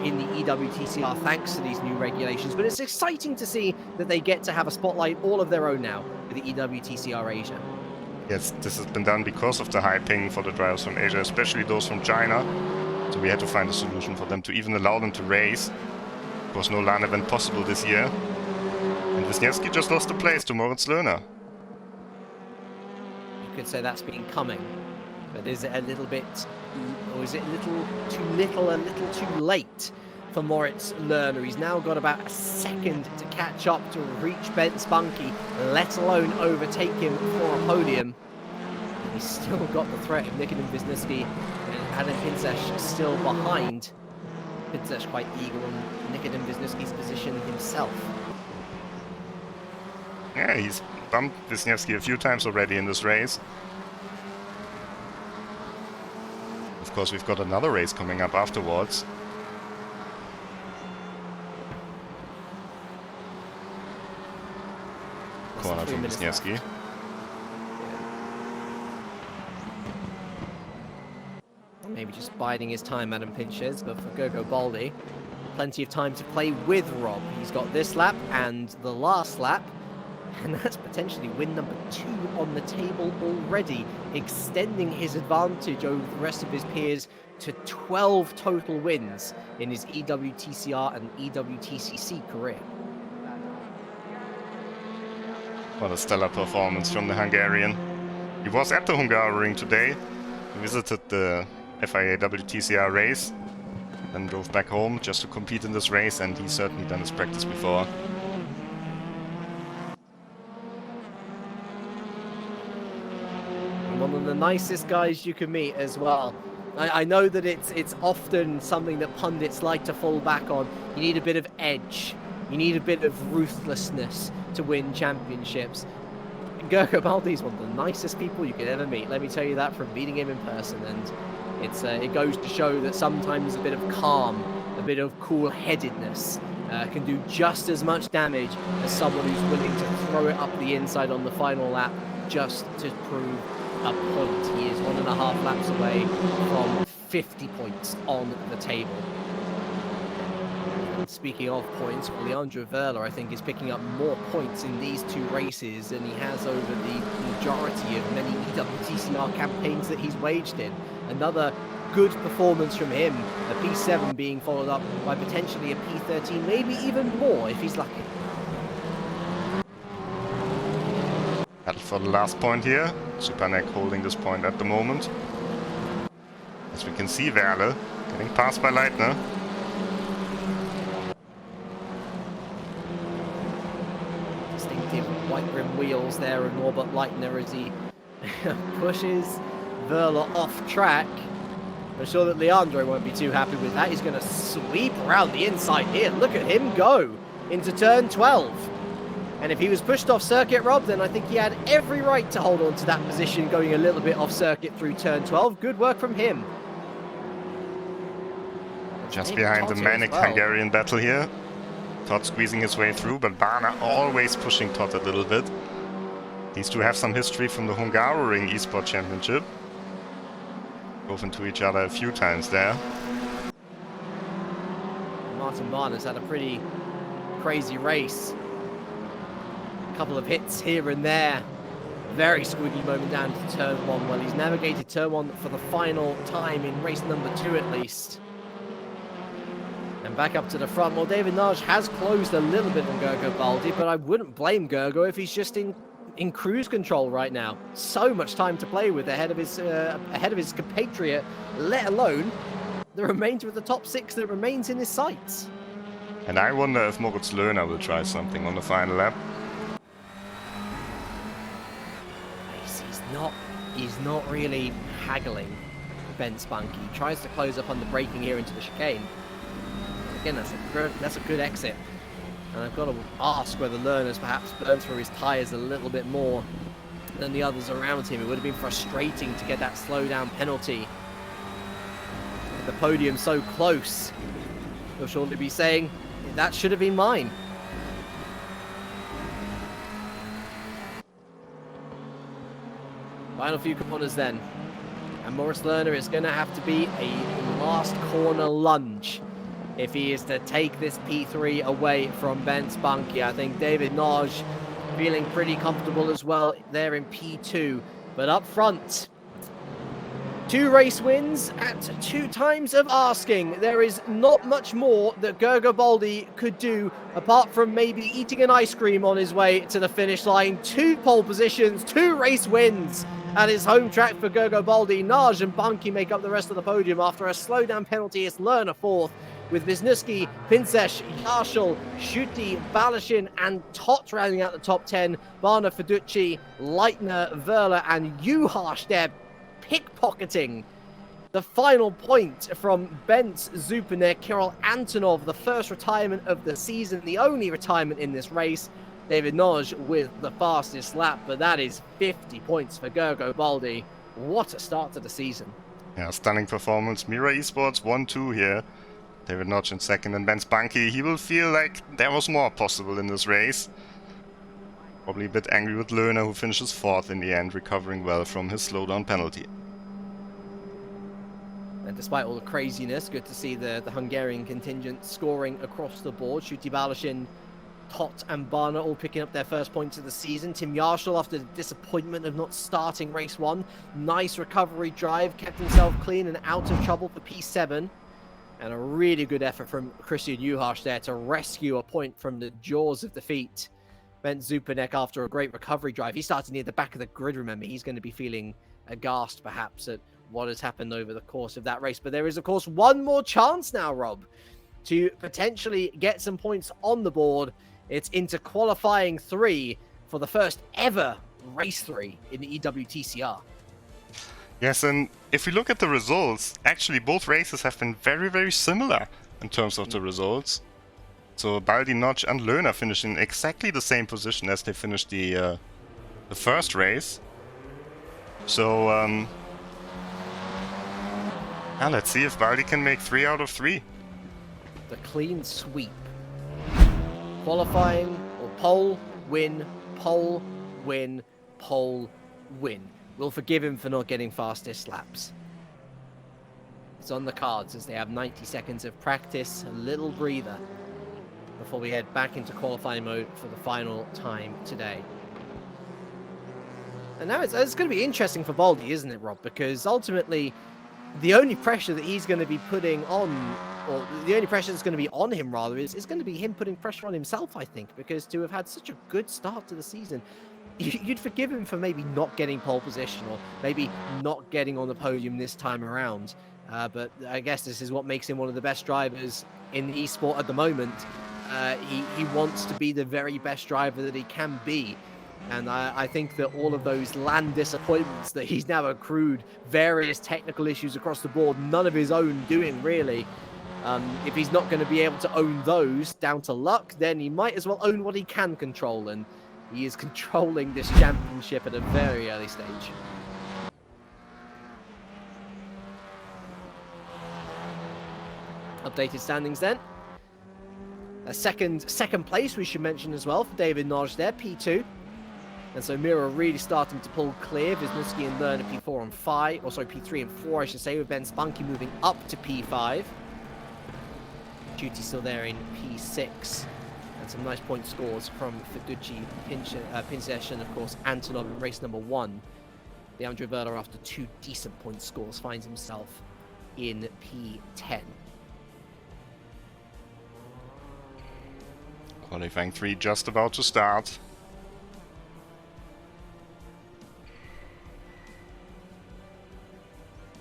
in the EWTCR thanks to these new regulations. But it's exciting to see that they get to have a spotlight all of their own now with the EWTCR Asia. Yes, this has been done because of the high ping for the drivers from Asia, especially those from China. So we had to find a solution for them to even allow them to race. Of course, no LAN event possible this year. And Wisniewski just lost the place to Moritz Lerner. You could say that's been coming, but is it a little bit, or is it a little too little, a little too late for Moritz Lerner? He's now got about a second to catch up to reach Ben Spunky, let alone overtake him for a podium. He's still got the threat of Nikitin Wisniewski and Adam Pinsesh still behind. Pinsesh quite eager on Nikitin Wisniewski's position himself. Yeah, he's bumped Wisniewski a few times already in this race. Of course, we've got another race coming up afterwards. Corner from Wisniewski. Maybe just biding his time, Adam Pinches, but for Gogo Baldi, plenty of time to play with Rob. He's got this lap and the last lap, and that's potentially win number 2 on the table already, extending his advantage over the rest of his peers to 12 total wins in his EWTCR and EWTCC career. What a stellar performance from the Hungarian. He was at the Hungaroring today. He visited the FIA WTCR race, then drove back home just to compete in this race, and he's certainly done his practice before. And one of the nicest guys you can meet as well. I know that it's often something that pundits like to fall back on. You need a bit of edge. You need a bit of ruthlessness to win championships. Gergo Baldi is one of the nicest people you could ever meet. Let me tell you that from meeting him in person. And it goes to show that sometimes a bit of calm, a bit of cool-headedness can do just as much damage as someone who's willing to throw it up the inside on the final lap just to prove a point. He is 1.5 laps away from 50 points on the table. And speaking of points, Leandro Verla, I think, is picking up more points in these two races than he has over the majority of many EWTCR campaigns that he's waged in. Another good performance from him, a P7 being followed up by potentially a P13, maybe even more if he's lucky. Battle for the last point here. Supanek holding this point at the moment. As we can see, Verle getting passed by Leitner. Distinctive white rim wheels there of Norbert Leitner as he pushes Verla off track. I'm sure that Leandro won't be too happy with that. He's going to sweep around the inside here. Look at him go into turn 12. And if he was pushed off circuit, Rob, then I think he had every right to hold on to that position going a little bit off circuit through turn 12. Good work from him. Just behind the manic Hungarian battle here. Todd squeezing his way through, but Bana always pushing Todd a little bit. These two have some history from the Hungaroring Esports Championship. Drove into each other a few times there. Martin Bana's had a pretty crazy race. A couple of hits here and there. Very squiggly moment down to turn 1. Well, he's navigated turn 1 for the final time in race number 2 at least. And back up to the front. Well, David Nagy has closed a little bit on Gergo Baldi, but I wouldn't blame Gergo if he's just in cruise control right now. So much time to play with ahead of his compatriot, let alone the remainder of the top 6 that remains in his sights. And I wonder if Moritz Löhner will try something on the final lap. He's not really haggling Ben Spunky. He tries to close up on the braking here into the chicane. Again, that's a good exit. And I've got to ask whether Lerner's perhaps burned through his tyres a little bit more than the others around him. It would have been frustrating to get that slowdown penalty. With the podium so close, he'll surely be saying, that should have been mine. Final few corners then. And Moritz Lerner is going to have to be a last corner lunge if he is to take this P3 away from Ben Spunky. I think David Nagy feeling pretty comfortable as well there in P2. But up front, 2 race wins at 2 times of asking. There is not much more that Gergo Baldi could do apart from maybe eating an ice cream on his way to the finish line. 2 pole positions, 2 race wins at his home track for Gergo Baldi. Nagy and Bunky make up the rest of the podium after a slowdown penalty. It's Lerner 4th, with Wisniewski, Pinsesh, Yarshall, Schutte, Balashin, and Tot rounding out the top 10. Bana, Feducci, Leitner, Verla, and Juhas there pickpocketing the final point from Bence Zupanek. Kirill Antonov, the first retirement of the season, the only retirement in this race. David Nagy with the fastest lap, but that is 50 points for Gergo Baldi. What a start to the season. Yeah, stunning performance. Mira Esports 1-2 here. David Nagy in second, and Ben Spunky, he will feel like there was more possible in this race. Probably a bit angry with Löhner, who finishes 4th in the end, recovering well from his slowdown penalty. And despite all the craziness, good to see the Hungarian contingent scoring across the board. Schutte Balashin Tot and Barner all picking up their first points of the season. Tim Yarshall, after the disappointment of not starting race 1, nice recovery drive, kept himself clean and out of trouble for P7. And a really good effort from Christian Juhasz there to rescue a point from the jaws of defeat. Bent Zupanek, after a great recovery drive, he started near the back of the grid, remember. He's going to be feeling aghast, perhaps, at what has happened over the course of that race. But there is, of course, one more chance now, Rob, to potentially get some points on the board. It's into qualifying 3 for the first ever race 3 in the EWTCR. Yes, and if we look at the results, actually both races have been very, very similar in terms of the results. So Baldi, Notch and Löhner finished in exactly the same position as they finished the first race. So yeah, let's see if Baldi can make 3 out of 3. The clean sweep. Qualifying or pole, win, pole, win, pole, win. We'll forgive him for not getting fastest laps. It's on the cards as they have 90 seconds of practice, a little breather, before we head back into qualifying mode for the final time today. And now it's going to be interesting for Baldi, isn't it, Rob? Because ultimately, the only pressure that he's going to be putting on, or the only pressure that's going to be on him, rather, is going to be him putting pressure on himself, I think, because to have had such a good start to the season, you'd forgive him for maybe not getting pole position or maybe not getting on the podium this time around. But I guess this is what makes him one of the best drivers in the esport at the moment. He wants to be the very best driver that he can be. And I think that all of those land disappointments that he's now accrued, various technical issues across the board, none of his own doing really. If he's not going to be able to own those down to luck, then he might as well own what he can control. And he is controlling this championship at a very early stage. Updated standings then. A second place we should mention as well for David Nodge there, P2. And so Mira really starting to pull clear. Wisniewski and Lerner P4 and 5, or sorry, P3 and 4 I should say, with Ben Spunky moving up to P5. Duty still there in P6. And some nice point scores from Fiducci, Pinsesh, and of course Antonov in race number 1. The Andrew Verler, after 2 decent point scores, finds himself in P10. Qualifying 3 just about to start.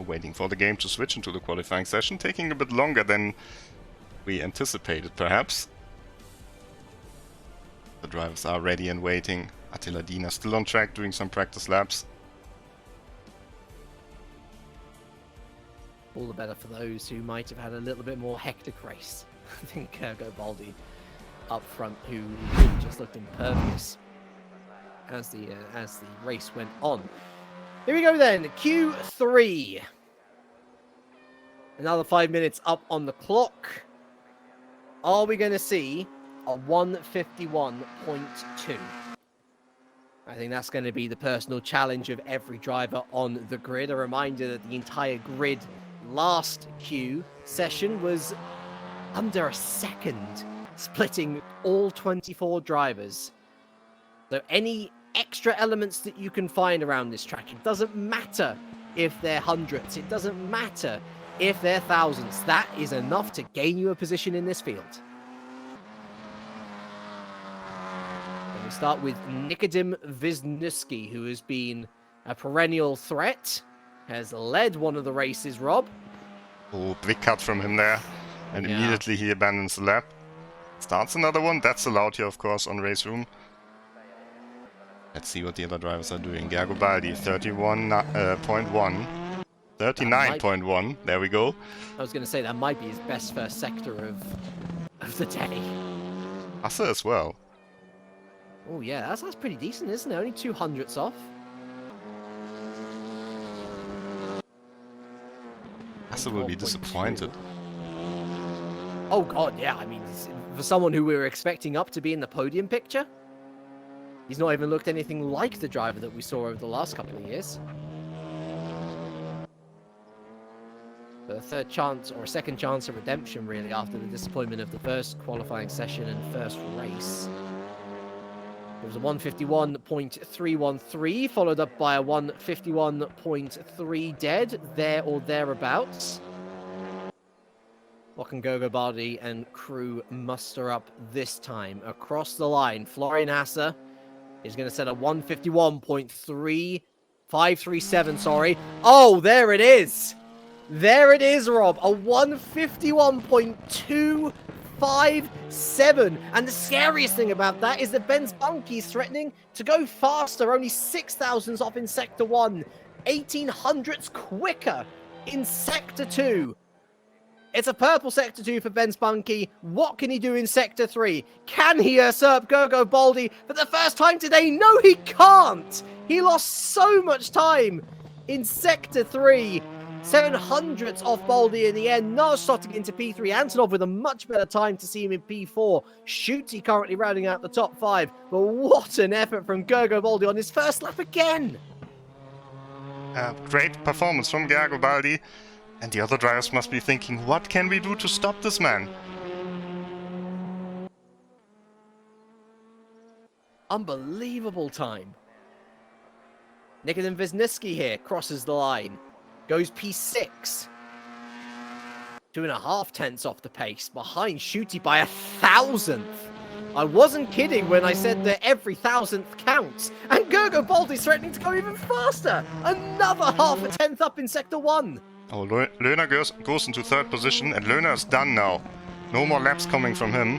Waiting for the game to switch into the qualifying session, taking a bit longer than we anticipated perhaps. The drivers are ready and waiting. Attila Dina still on track doing some practice laps. All the better for those who might have had a little bit more hectic race. I think Kirk Baldi up front, who really just looked impervious as the race went on. Here we go then, Q3. Another 5 minutes up on the clock. Are we going to see a 151.2? I think that's going to be the personal challenge of every driver on the grid. A reminder that the entire grid last Q session was under a second, splitting all 24 drivers. So any extra elements that you can find around this track, it doesn't matter if they're hundredths, it doesn't matter if they're thousands, that is enough to gain you a position in this field. And we start with Nikodim Wisniewski, who has been a perennial threat, has led one of the races, Rob. Oh, big cut from him there, and immediately he abandons the lap. Starts another one, that's allowed here of course on RaceRoom. Let's see what the other drivers are doing. Gergo Baldi, 31.1. 39.1, there we go. I was going to say that might be his best first sector of the day. Hasse as well. Oh yeah, that's pretty decent, isn't it? Only 200ths off. Hasse will be disappointed. Oh god, yeah, I mean, for someone who we were expecting up to be in the podium picture, he's not even looked anything like the driver that we saw over the last couple of years. a third chance or a second chance at redemption, really, after the disappointment of the first qualifying session and first race. It was a 151.313, followed up by a 151.3 dead, there or thereabouts. What can Gogo Baldi and crew muster up this time? Across the line, Florian Hasser is going to set a 151.3537, sorry. Oh, there it is! There it is, Rob. A 151.257. And the scariest thing about that is that Ben's Bunky is threatening to go faster. Only 6,000s off in Sector 1. 1,800s quicker in Sector 2. It's a purple Sector 2 for Ben Spunky. What can he do in Sector 3? Can he usurp Gogo Baldi for the first time today? No, he can't! He lost so much time in Sector 3. 700ths off Baldi in the end. Nars slotting into P3. Antonov with a much better time to see him in P4. Schutte currently rounding out the top 5. But what an effort from Gogo Baldi on his first lap again! Great performance from Gogo Baldi. And the other drivers must be thinking, what can we do to stop this man? Unbelievable time. Nikodem Wisniewski here crosses the line. Goes P6. 2.5 tenths off the pace. Behind Schutte by 1,000th. I wasn't kidding when I said that every 1,000th counts. And Gogo Baldi's threatening to go even faster. Another half a tenth up in Sector 1. Oh, Löhner goes into third position, and Löhner is done now. No more laps coming from him.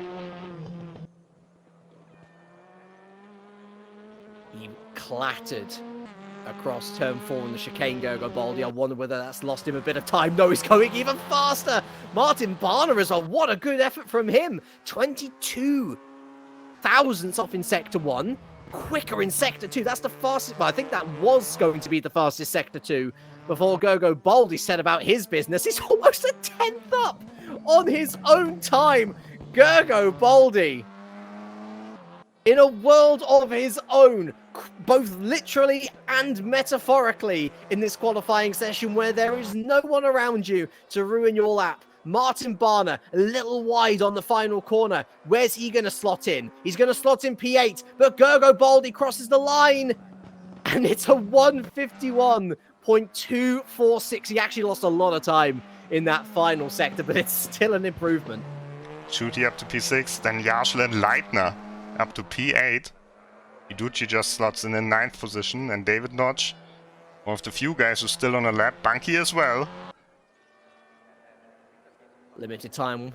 He clattered across turn 4 in the chicane, Gogo Baldi. I wonder whether that's lost him a bit of time. No, he's going even faster. Martin Barner as well. What a good effort from him. 22 thousandths off in Sector 1. Quicker in Sector 2. That's the fastest. Well, I think that was going to be the fastest Sector 2 before Gogo Baldi said about his business. He's almost a 10th up on his own time. Gogo Baldi, in a world of his own, both literally and metaphorically, in this qualifying session where there is no one around you to ruin your lap. Martin Barner, a little wide on the final corner. Where's he going to slot in? He's going to slot in P8, but Gogo Baldi crosses the line, and it's a 151.246. He actually lost a lot of time in that final sector, but it's still an improvement. Schutte up to P6, then Jaschel and Leitner up to P8. Iducci just slots in 9th position, and David Notch, one of the few guys who's still on a lap. Bunky as well. Limited time.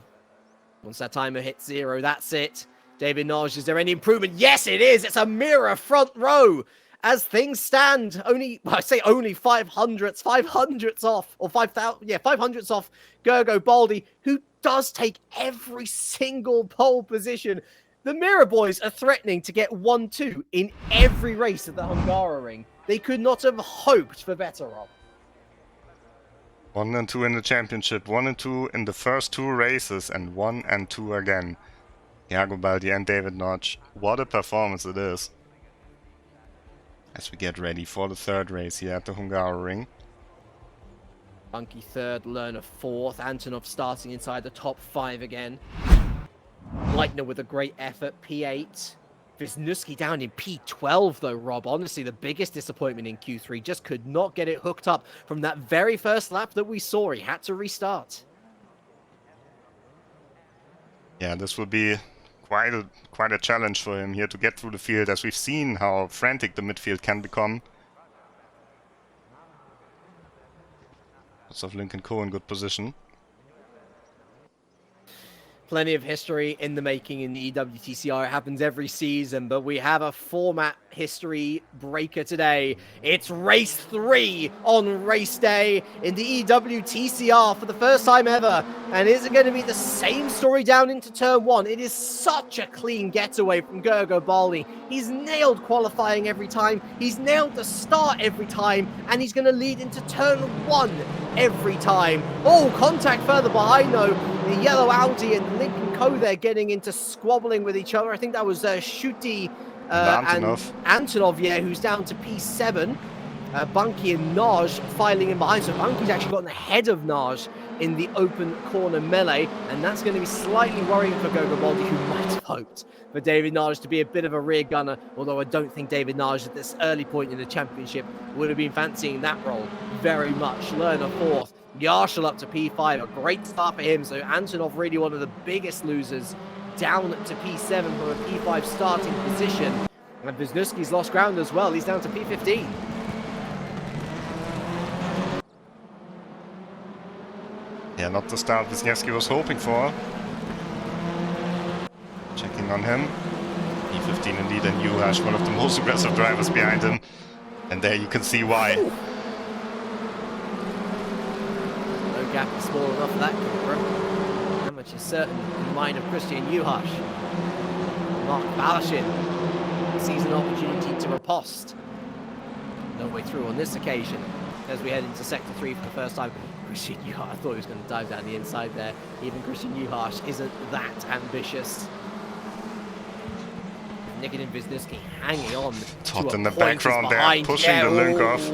Once that timer hits 0, that's it. David Notch, is there any improvement? Yes, it is. It's a mirror front row. As things stand, only 500ths off, or 5,000, yeah, 500ths off Gogo Baldi, who does take every single pole position. The Mirror Boys are threatening to get 1-2 in every race at the Hungaroring. They could not have hoped for better, Rob. 1 and 2 in the championship, 1 and 2 in the first 2 races, and 1 and 2 again. Gogo Baldi and David Notch. What a performance it is. As we get ready for the 3rd race here at the Hungaroring. Bunky 3rd, Lerner 4th, Antonov starting inside the top 5 again. Leitner with a great effort, P8. Wisniewski down in P12 though, Rob. Honestly, the biggest disappointment in Q3. Just could not get it hooked up from that very first lap that we saw. He had to restart. Yeah, this will be quite a challenge for him here to get through the field, as we've seen how frantic the midfield can become. Lots of Lincoln Co in good position. Plenty of history in the making in the EWTCR. It happens every season, but we have a format history breaker today. It's race 3 on race day in the EWTCR for the first time ever. And is it going to be the same story down into turn 1? It is such a clean getaway from Gogo Baldi. He's nailed qualifying every time. He's nailed the start every time. And he's going to lead into turn 1 every time. Oh, contact further behind though. The yellow Audi and Lincoln Co there getting into squabbling with each other. I think that was Schutte and Antonov, yeah, who's down to P7. Bunky and Naj filing in behind. So Bunky's actually gotten ahead of Naj in the open corner melee, and that's going to be slightly worrying for Gogo Baldi, who might have hoped for David Naj to be a bit of a rear gunner, although I don't think David Naj at this early point in the championship would have been fancying that role very much. Lerner fourth, Yarshall up to P5, a great start for him, so Antonov really one of the biggest losers, down to P7 from a P5 starting position, and Wisniewski's lost ground as well, he's down to P15. Yeah, not the start Wisniewski was hoping for. Checking on him. P15 indeed, and Juhasz, one of the most aggressive drivers behind him. And there you can see why. No gap is small enough for that Cooper. How much is certain in the mind of Christian Juhasz. Mark Balashin sees an opportunity to riposte. No way through on this occasion as we head into Sector 3 for the first time. Christian Juhasz, I thought he was going to dive down the inside there. Even Christian Juhasz isn't that ambitious. Nikitin Wisniewski hanging on. Todd in the background there, pushing the link off.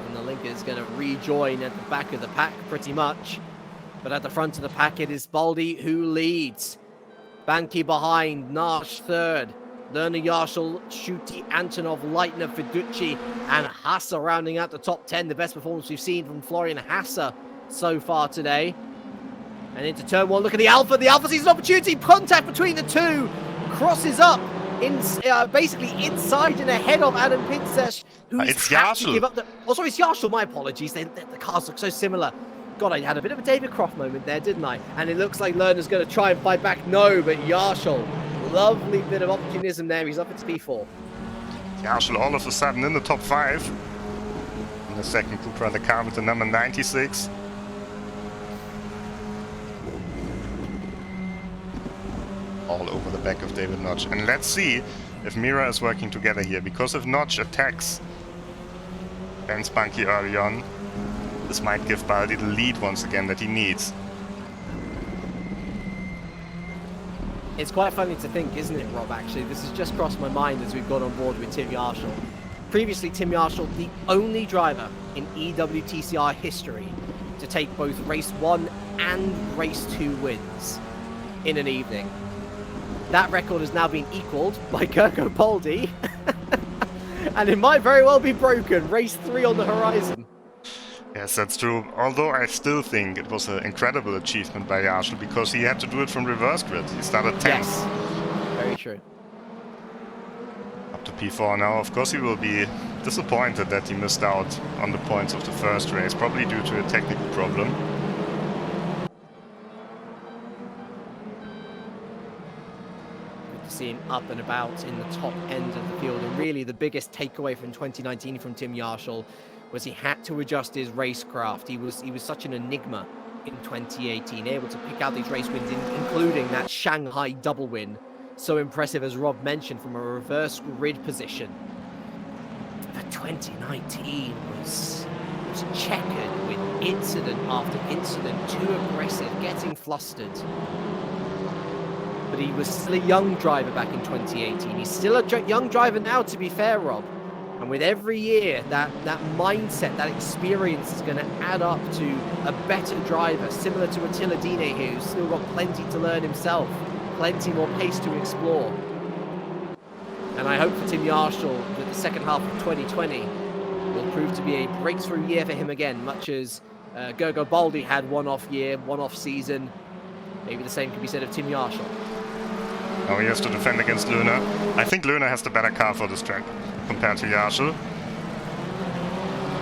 And the link is going to rejoin at the back of the pack pretty much. But at the front of the pack it is Baldi who leads. Banki behind, Naj third. Lerner, Yarshall, Schutte, Antonov, Leitner, Fiducci, and Hassa rounding out the top 10. The best performance we've seen from Florian Hassa so far today. And into turn one, look at the Alpha. The Alpha sees an opportunity. Contact between the two. Crosses up, basically inside and ahead of Adam Pinsesh, who's had to give up the... Oh, sorry, it's Yarshall. My apologies. The cars look so similar. God, I had a bit of a David Croft moment there, didn't I? And it looks like Lerner's going to try and fight back. No, but Yarshall, lovely bit of opportunism there. He's up at P4. Yarshall all of a sudden in the top 5. In the second group run, the car with the number 96. All over the back of David Notch. And let's see if Mira is working together here, because if Notch attacks Ben Spunky early on, this might give Baldi the lead once again that he needs. It's quite funny to think, isn't it, Rob, actually? This has just crossed my mind as we've gone on board with Tim Yarshall. Previously, Tim Yarshall, the only driver in EWTCR history to take both Race 1 and Race 2 wins in an evening. That record has now been equalled by Kirk Baldi, and it might very well be broken. Race 3 on the horizon. Yes, that's true. Although I still think it was an incredible achievement by Yarshall, because he had to do it from reverse grid. He started 10th. Yes, very true. Up to P4 now. Of course he will be disappointed that he missed out on the points of the first race, probably due to a technical problem. See him up and about in the top end of the field, and really the biggest takeaway from 2019 from Tim Yarshall was he had to adjust his racecraft. He was such an enigma in 2018, able to pick out these race wins, including that Shanghai double win, so impressive as Rob mentioned from a reverse grid position. But 2019 was checkered with incident after incident, too aggressive, getting flustered. But he was still a young driver back in 2018. He's still a young driver now, to be fair, Rob. And with every year, that mindset, that experience is going to add up to a better driver, similar to Attila Dine here, who's still got plenty to learn himself, plenty more pace to explore. And I hope for Tim Yarshall that the second half of 2020 will prove to be a breakthrough year for him again, much as Gogo Baldi had one off year, one off season. Maybe the same can be said of Tim Yarshall. Now he has to defend against Lerner. I think Lerner has the better car for this track compared to Yarshall,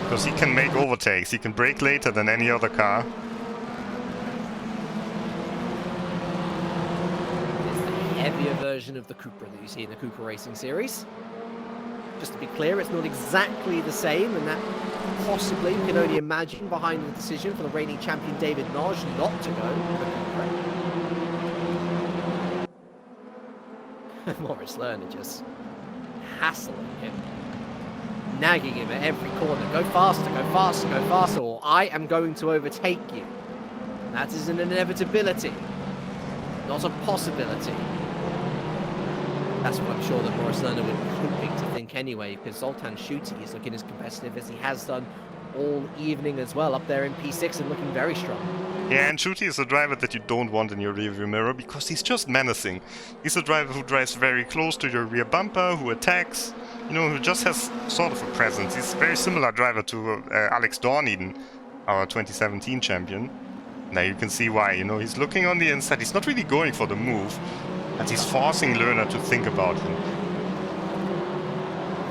because he can make overtakes, he can brake later than any other car. It's the heavier version of the Cupra that you see in the Cupra Racing Series. Just to be clear, it's not exactly the same, and that possibly we can only imagine behind the decision for the reigning champion David Naj not to go with the Cupra. Morris Lerner just hassling him, nagging him at every corner. Go faster, go faster, go faster, or I am going to overtake you. That is an inevitability, not a possibility. That's what I'm sure that Maurice Lerner would be hoping to think anyway, because Zoltan Schutte is looking as competitive as he has done all evening as well, up there in P6 and looking very strong. Yeah, and Schutte is a driver that you don't want in your rearview mirror because he's just menacing. He's a driver who drives very close to your rear bumper, who attacks, you know, who just has sort of a presence. He's a very similar driver to Alex Dorneden, our 2017 champion. Now you can see why, you know, he's looking on the inside, he's not really going for the move, but he's forcing Lerner to think about him.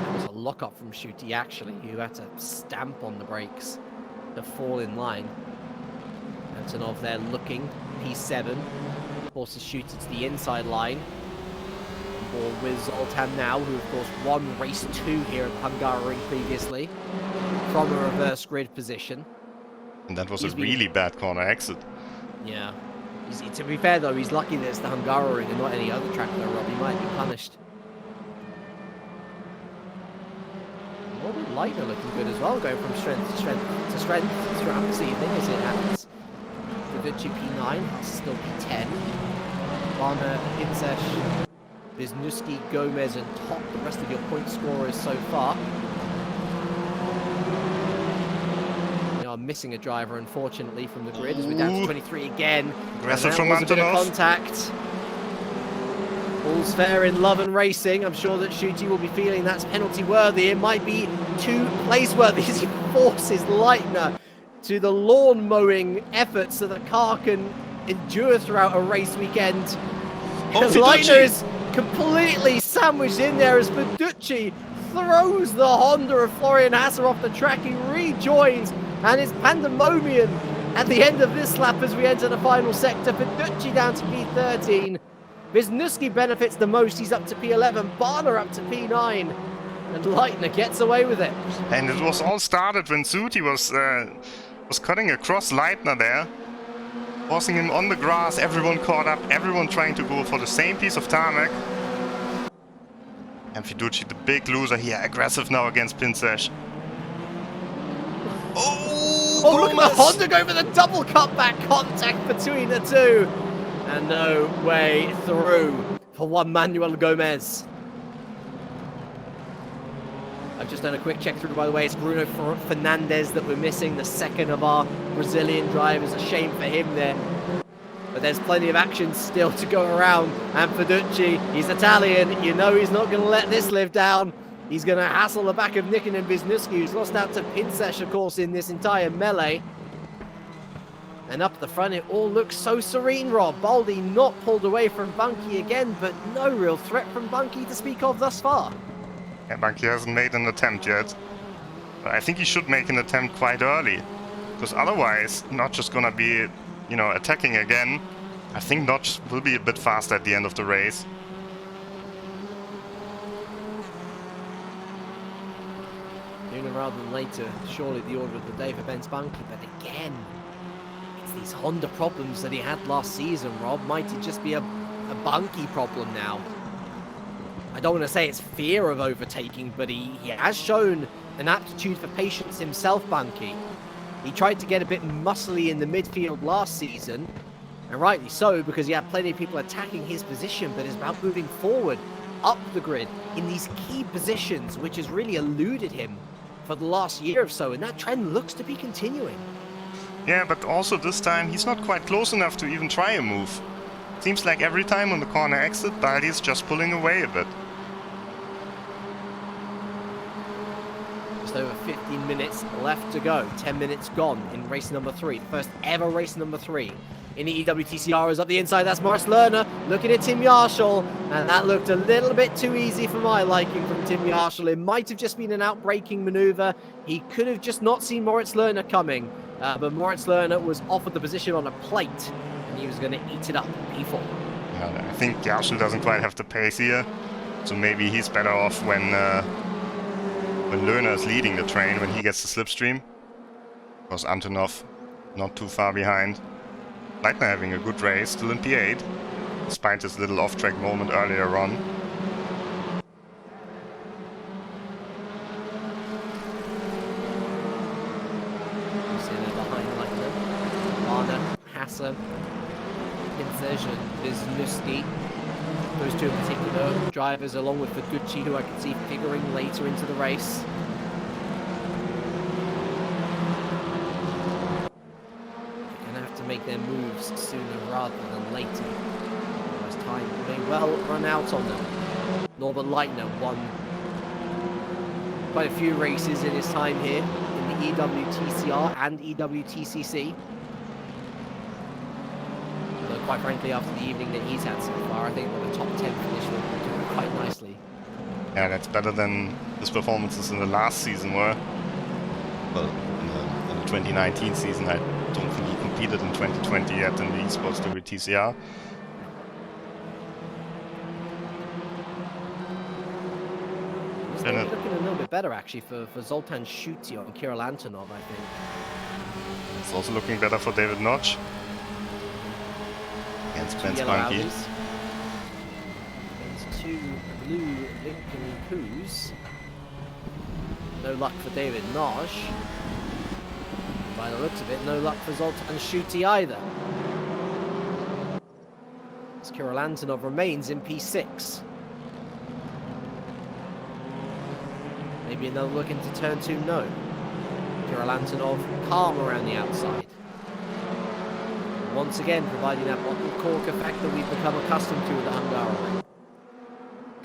That was a lock-up from Schutte, actually, who had to stamp on the brakes to fall in line. Antonov there looking, P7, forces Schutte to the inside line. Or with Zoltan now, who of course won race 2 here at Hungaroring previously, from a reverse grid position. And that was a really bad corner exit. Yeah. To be fair though, he's lucky that it's the Hungaroring and not any other track though, Rob. He might be punished. Robert Leitner looking good as well, going from strength to strength to strength throughout this evening as it happens. Verducci P9, still P10. Varner, Pinsesh, Wisniewski, Gomez and top the rest of your point scorers so far. We are missing a driver, unfortunately, from the grid as we're down to 23 again. Aggressive from Antonov. A bit of contact. All's fair in love and racing. I'm sure that Schutte will be feeling that's penalty worthy. It might be too place worthy as he forces Leitner to the lawn mowing efforts so the car can endure throughout a race weekend. Leitner is completely sandwiched in there as Verducci throws the Honda of Florian Hasser off the track. He rejoins, and it's pandemonium at the end of this lap as we enter the final sector. Verducci down to P13. Wisniewski benefits the most. He's up to P11. Barner up to P9. And Leitner gets away with it. And it was all started when Schutte was cutting across Leitner there, forcing him on the grass. Everyone caught up, everyone trying to go for the same piece of tarmac. And Verducci, the big loser here, aggressive now against Pinsesh. Oh, look at the Honda go for the double cutback contact between the two. And no way through for Juan Manuel Gomez. I've just done a quick check through, by the way. It's Bruno Fernandes that we're missing, the second of our Brazilian drivers. A shame for him there. But there's plenty of action still to go around. And Verducci, he's Italian. You know he's not going to let this live down. He's going to hassle the back of Nikken and Wisniewski, who's lost out to Pinsesh, of course, in this entire melee. And up the front, it all looks so serene, Rob. Baldi not pulled away from Bunky again, but no real threat from Bunky to speak of thus far. Yeah, Bunky hasn't made an attempt yet. But I think he should make an attempt quite early. Because otherwise, Notch is gonna be, you know, attacking again. I think Notch will be a bit faster at the end of the race. Sooner rather than later, surely the order of the day for Ben's Bunky. But again, it's these Honda problems that he had last season, Rob. Might it just be a Bunky problem now? I don't want to say it's fear of overtaking, but he has shown an aptitude for patience himself, Bunky. He tried to get a bit muscly in the midfield last season, and rightly so, because he had plenty of people attacking his position, but it's about moving forward, up the grid, in these key positions, which has really eluded him for the last year or so, and that trend looks to be continuing. Yeah, but also this time, he's not quite close enough to even try a move. Seems like every time on the corner exit, Baldi is just pulling away a bit. Over 15 minutes left to go. 10 minutes gone in race number 3. The first ever race number 3 in the EWTCR is up the inside. That's Maurice Lerner looking at Tim Yarshall, and that looked a little bit too easy for my liking from Tim Yarshall. It might have just been an outbraking maneuver. He could have just not seen Maurice Lerner coming, but Maurice Lerner was offered the position on a plate, and he was going to eat it up. P4. I think Yarshall doesn't quite have the pace here, so maybe he's better off when Lerner is leading the train, when he gets the slipstream. Because Antonov not too far behind. Leitner having a good race, still in P8, despite his little off-track moment earlier on. Behind Leitner, Barner, Hasser, Pinsesh and Wisniewski. Those two in particular drivers, along with Faguchi, who I can see figuring later into the race. They're going to have to make their moves sooner rather than later. Otherwise time may well run out on them. Norbert Leitner won quite a few races in his time here in the EWTCR and EWTCC. Although quite frankly, after the evening that he's had so far, I think that the top 10 finish will do quite nicely. Yeah, that's better than his performances in the last season were. Well, in the 2019 season, I don't think he competed in 2020 yet in the Esports WTCR. It's looking a little bit better actually for Zoltan Shuti and Kirill Antonov, I think. It's also looking better for David Notch against Ben Spunky. Against two blue Lincoln Coos. No luck for David Notch. By the looks of it, no luck for Zoltan Shuti either. As Kirill Antonov remains in P6. Maybe another look into turn 2, no. Kirill Antonov calm around the outside. Once again providing that bottle cork effect that we've become accustomed to with the Hungaroring.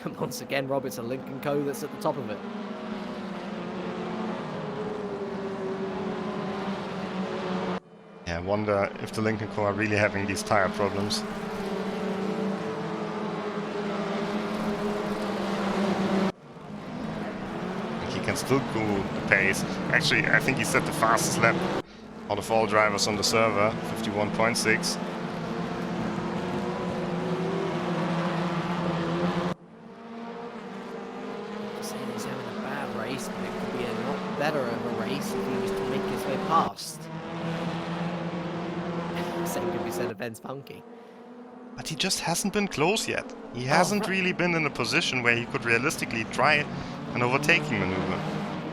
And once again, Rob, it's a Lincoln Co that's at the top of it. Yeah, I wonder if the Lincoln Co are really having these tire problems. Can still go the pace. Actually, I think he set the fastest lap out of all drivers on the server, 51.6. Saying he's having a bad race, but it could be a lot better of a race if he was to make his way past. Same could be said of Ben Spunky. But he just hasn't been close yet. He hasn't really been in a position where he could realistically try an overtaking maneuver.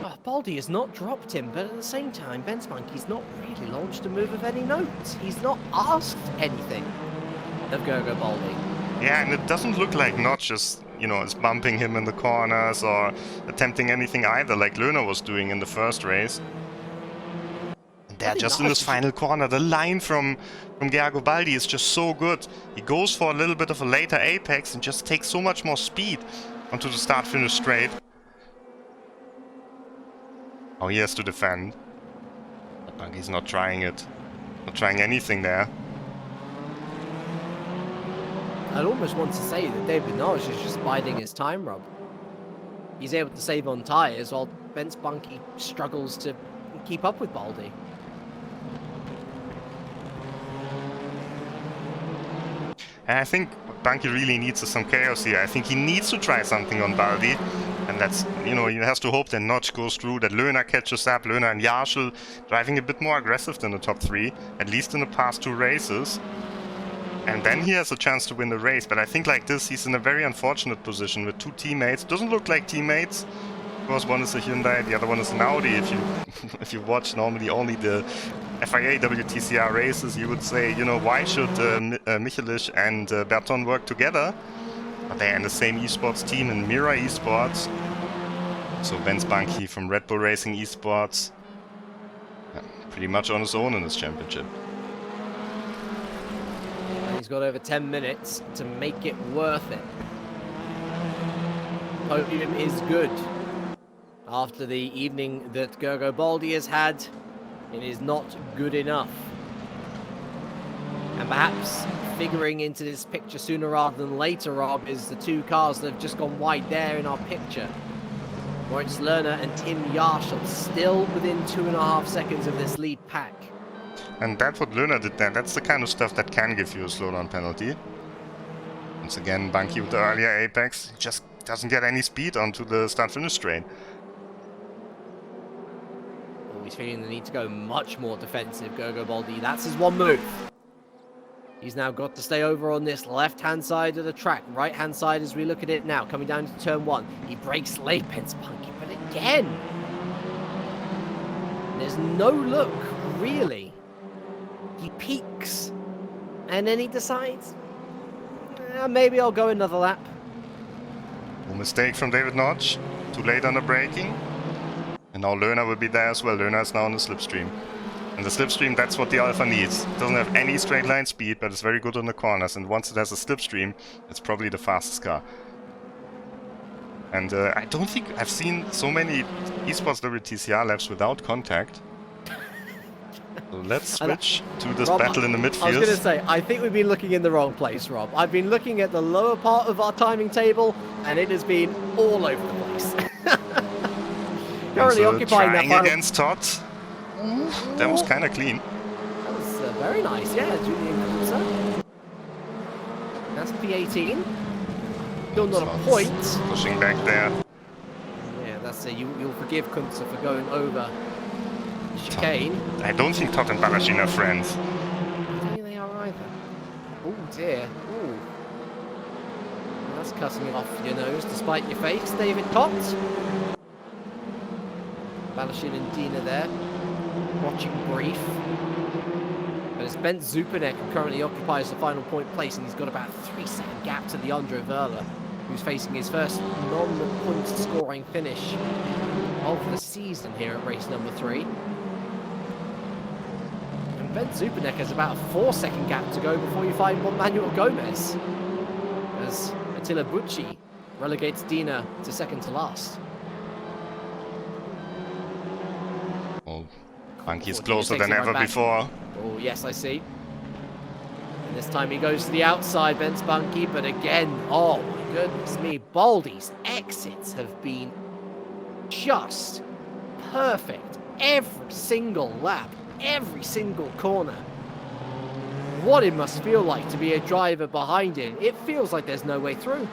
Oh, Baldy has not dropped him, but at the same time, Ben Spunky's not really launched a move of any note. He's not asked anything of Gergo Baldy. Yeah, and it doesn't look like Notch is, is bumping him in the corners or attempting anything either, like Lerner was doing in the first race. And they're just in this final corner. The line from Gergo Baldi is just so good. He goes for a little bit of a later apex and just takes so much more speed onto the start-finish straight. Oh, he has to defend. But he's not trying it. Not trying anything there. I'd almost want to say that David Notch is just biding his time, Rob. He's able to save on tyres while Ben Spunky struggles to keep up with Baldy. And I think what Bunky really needs is some chaos here. I think he needs to try something on Baldi. And that's, he has to hope that Notch goes through, that Lerner catches up, Lerner and Yarschel driving a bit more aggressive than the top 3, at least in the past 2 races. And then he has a chance to win the race. But I think like this, he's in a very unfortunate position with 2 teammates. Doesn't look like teammates. Of course, one is a Hyundai, the other one is an Audi. If you watch normally only the FIA WTCR races, you would say, why should Michelish and Berton work together? But they're in the same esports team in Mira Esports. So Ben Spunky from Red Bull Racing Esports, pretty much on his own in this championship. He's got over 10 minutes to make it worth it. Podium is good. After the evening that Gergo Baldi has had, it is not good enough. And perhaps figuring into this picture sooner rather than later, Rob, is the 2 cars that have just gone wide there in our picture. Moritz Lerner and Tim Yarschel still within 2.5 seconds of this lead pack. And that's what Lerner did there. That's the kind of stuff that can give you a slowdown penalty. Once again, Bunky with the earlier apex just doesn't get any speed onto the start-finish straight. He's feeling the need to go much more defensive, Gergo Baldi. That's his one move. He's now got to stay over on this left-hand side of the track. Right-hand side as we look at it now, coming down to turn 1. He breaks late, Ben Spunky, but again, there's no look, really. He peaks, and then he decides, Maybe I'll go another lap. Oh, mistake from David Notch. Too late on the braking. And now Lerner will be there as well. Lerner is now on the slipstream. And the slipstream, that's what the Alpha needs. It doesn't have any straight line speed, but it's very good on the corners. And once it has a slipstream, it's probably the fastest car. And I don't think I've seen so many Esports WTCR laps without contact. So let's switch to this Rob, battle in the midfield. I was going to say, I think we've been looking in the wrong place, Rob. I've been looking at the lower part of our timing table, and it has been all over the place. Currently occupying that final... against Todd. That was kind of clean. That was very nice, yeah, Julian Cruiser. That's P18. Still not a point. Pushing back there. Yeah, that's it. You'll forgive Kunze for going over chicane. I don't think Todd and Balashin are friends. I don't think they are either. Oh dear. Ooh. Well, that's cutting off your nose despite your face, David Tott. Balashin and Dina there, watching brief. But it's Bent Zupanek who currently occupies the final point place, and he's got about a 3-second gap to Leandro Verla, who's facing his first non-point scoring finish of the season here at race number 3. And Bent Zupanek has about a 4-second gap to go before you find Juan Manuel Gomez, as Attila Bucci relegates Dina to second to last. Oh, Bunky's closer than ever before. Oh, yes, I see. And this time he goes to the outside, Bent Bunky, but again, oh my goodness me, Baldy's exits have been just perfect. Every single lap, every single corner. What it must feel like to be a driver behind him. It feels like there's no way through.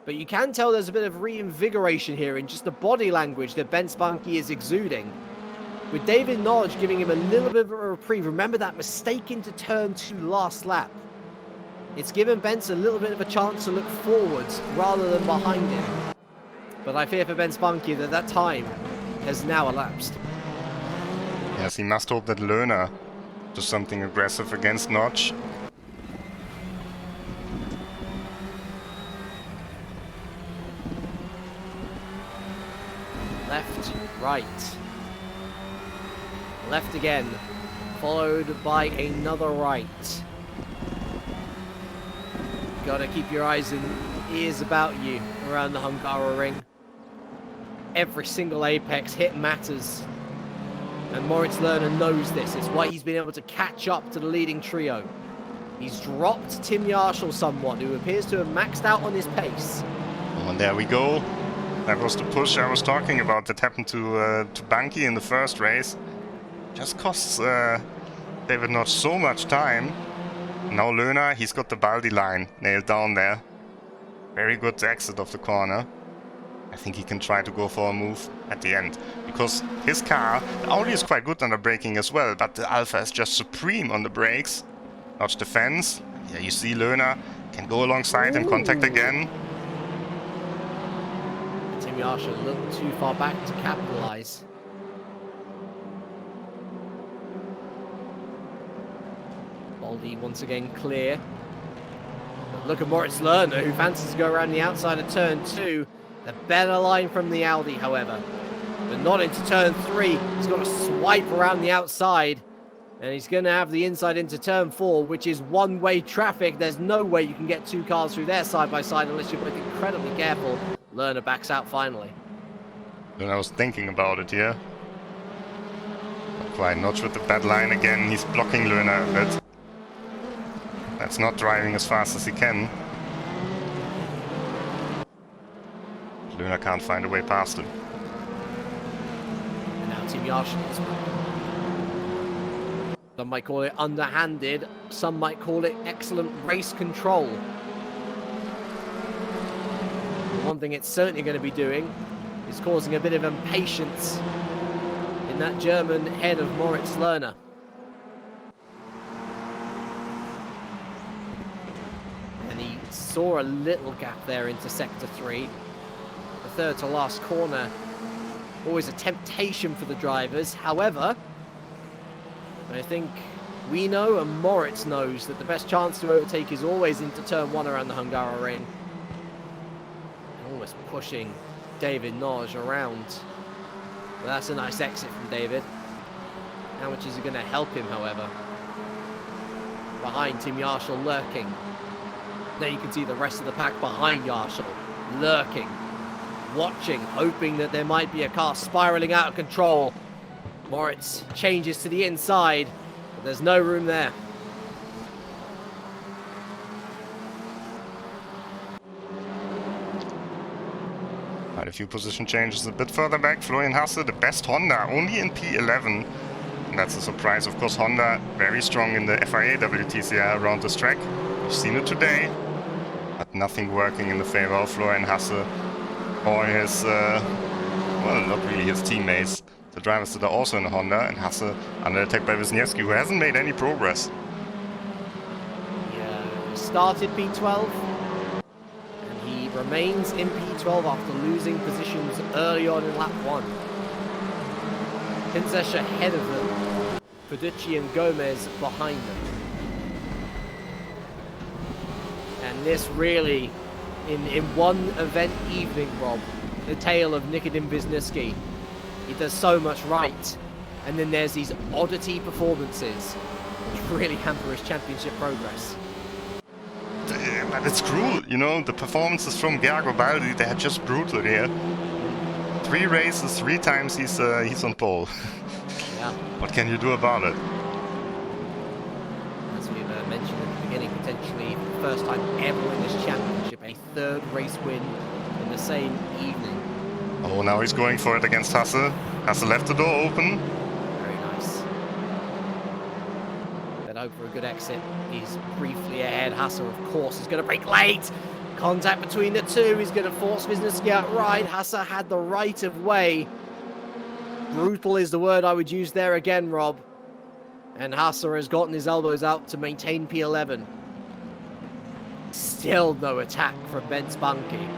But you can tell there's a bit of reinvigoration here in just the body language that Bent Bunky is exuding. With David Nodge giving him a little bit of a reprieve. Remember that mistake into turn 2 last lap. It's given Bent a little bit of a chance to look forwards rather than behind him. But I fear for Bent Bunky that that time has now elapsed. Yes, he must hope that Lerner does something aggressive against Notch. Left, right. Left again, followed by another right. Gotta keep your eyes and ears about you around the Hungaroring. Every single apex hit matters. And Moritz Lerner knows this. It's why he's been able to catch up to the leading trio. He's dropped Tim Yarshall somewhat, who appears to have maxed out on his pace. Oh, and there we go. That was the push I was talking about that happened to Bunky in the first race. Just costs David Notch so much time. Now Lerner, he's got the Baldi line nailed down there. Very good exit of the corner. I think he can try to go for a move at the end. Because his car, the Audi is quite good under braking as well, but the Alpha is just supreme on the brakes. Notch defense. Yeah, you see Lerner can go alongside and contact again. Tim Yarshall a little too far back to capitalize. Baldy once again clear. But look at Moritz Lerner, who fancies to go around the outside of turn 2. The better line from the Audi, however. But not into turn 3. He's got to swipe around the outside. And he's going to have the inside into turn 4, which is one-way traffic. There's no way you can get two cars through there side by side unless you're both incredibly careful. Lerner backs out finally. And I was thinking about it here. Not quite. Notch with the bad line again. He's blocking Lerner a bit. That's not driving as fast as he can. Lerner can't find a way past him. And now Tim Yarshall is back. Some might call it underhanded. Some might call it excellent race control. One thing it's certainly going to be doing is causing a bit of impatience in that German head of Moritz Lerner. And he saw a little gap there into sector 3. The third to last corner, always a temptation for the drivers. However, I think We know and Moritz knows that the best chance to overtake is always into turn 1 around the Hungaroring. Almost pushing David Noj around. But that's a nice exit from David. How much is it going to help him, however? Behind Tim Yarshall lurking. There you can see the rest of the pack behind Yarshall, lurking, watching, hoping that there might be a car spiraling out of control. Moritz changes to the inside, but there's no room there. Quite a few position changes a bit further back. Florian Hasse, the best Honda, only in P11. And that's a surprise. Of course, Honda very strong in the FIA WTCR around this track. We've seen it today. But nothing working in the favor of Florian Hasse or his, well, not really his teammates. The drivers that are also in a Honda, and Hasse under attack by Wisniewski, who hasn't made any progress. Yeah, he started P12. He remains in P12 after losing positions early on in lap 1. Pinzesh ahead of them, Fiducci and Gomez behind them. And this really, in one event evening, Rob, the tale of Nikodem Wisniewski. He does so much right, and then there's these oddity performances which really hamper his championship progress. But it's cruel, you know, the performances from Garibaldi, they're just brutal here. 3 races, 3 times he's on pole. Yeah. What can you do about it? As we've mentioned at the beginning, potentially the first time ever in this championship, a 3rd race win in the same evening. Oh, now he's going for it against Hasse. Hasse left the door open. Very nice. Then hope for a good exit. He's briefly ahead. Hasse, of course, is going to brake late. Contact between the two. He's going to force Wisniewski out right. Hasse had the right of way. Brutal is the word I would use there again, Rob. And Hasse has gotten his elbows out to maintain P11. Still no attack from Ben Spunky.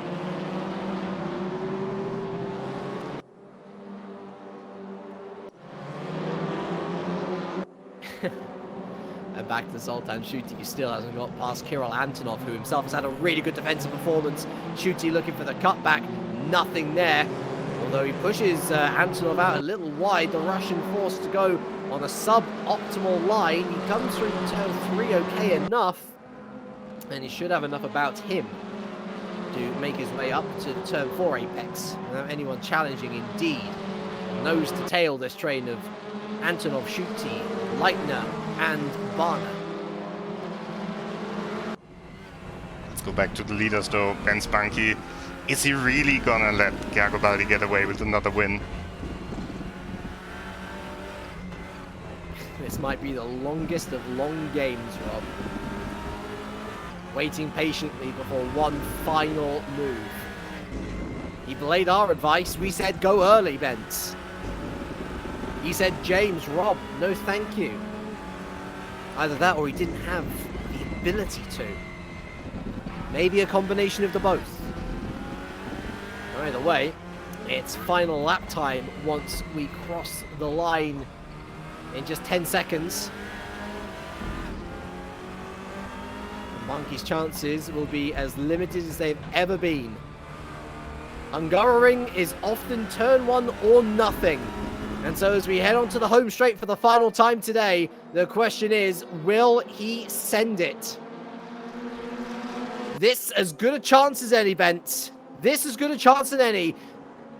And back to Zoltan Schutte, who still hasn't got past Kirill Antonov, who himself has had a really good defensive performance. Schutte looking for the cutback, nothing there. Although he pushes Antonov out a little wide, the Russian forced to go on a sub-optimal line. He comes through turn 3 okay enough, and he should have enough about him to make his way up to turn 4 apex without anyone challenging indeed. Nose to tail this train of Antonov, Schutte, Leitner and Barner. Let's go back to the leaders though. Ben Spunky, is he really gonna let Garibaldi get away with another win? This might be the longest of long games, Rob. Waiting patiently before one final move. He belayed our advice. We said go early, Bence. He said, James, Rob, no thank you. Either that or he didn't have the ability to. Maybe a combination of the both. Either way, it's final lap time once we cross the line in just 10 seconds. The Monkey's chances will be as limited as they've ever been. Hungaroring is often turn 1 or nothing. And so as we head onto the home straight for the final time today, the question is, will he send it? This as good a chance as any, Bent. This as good a chance as any.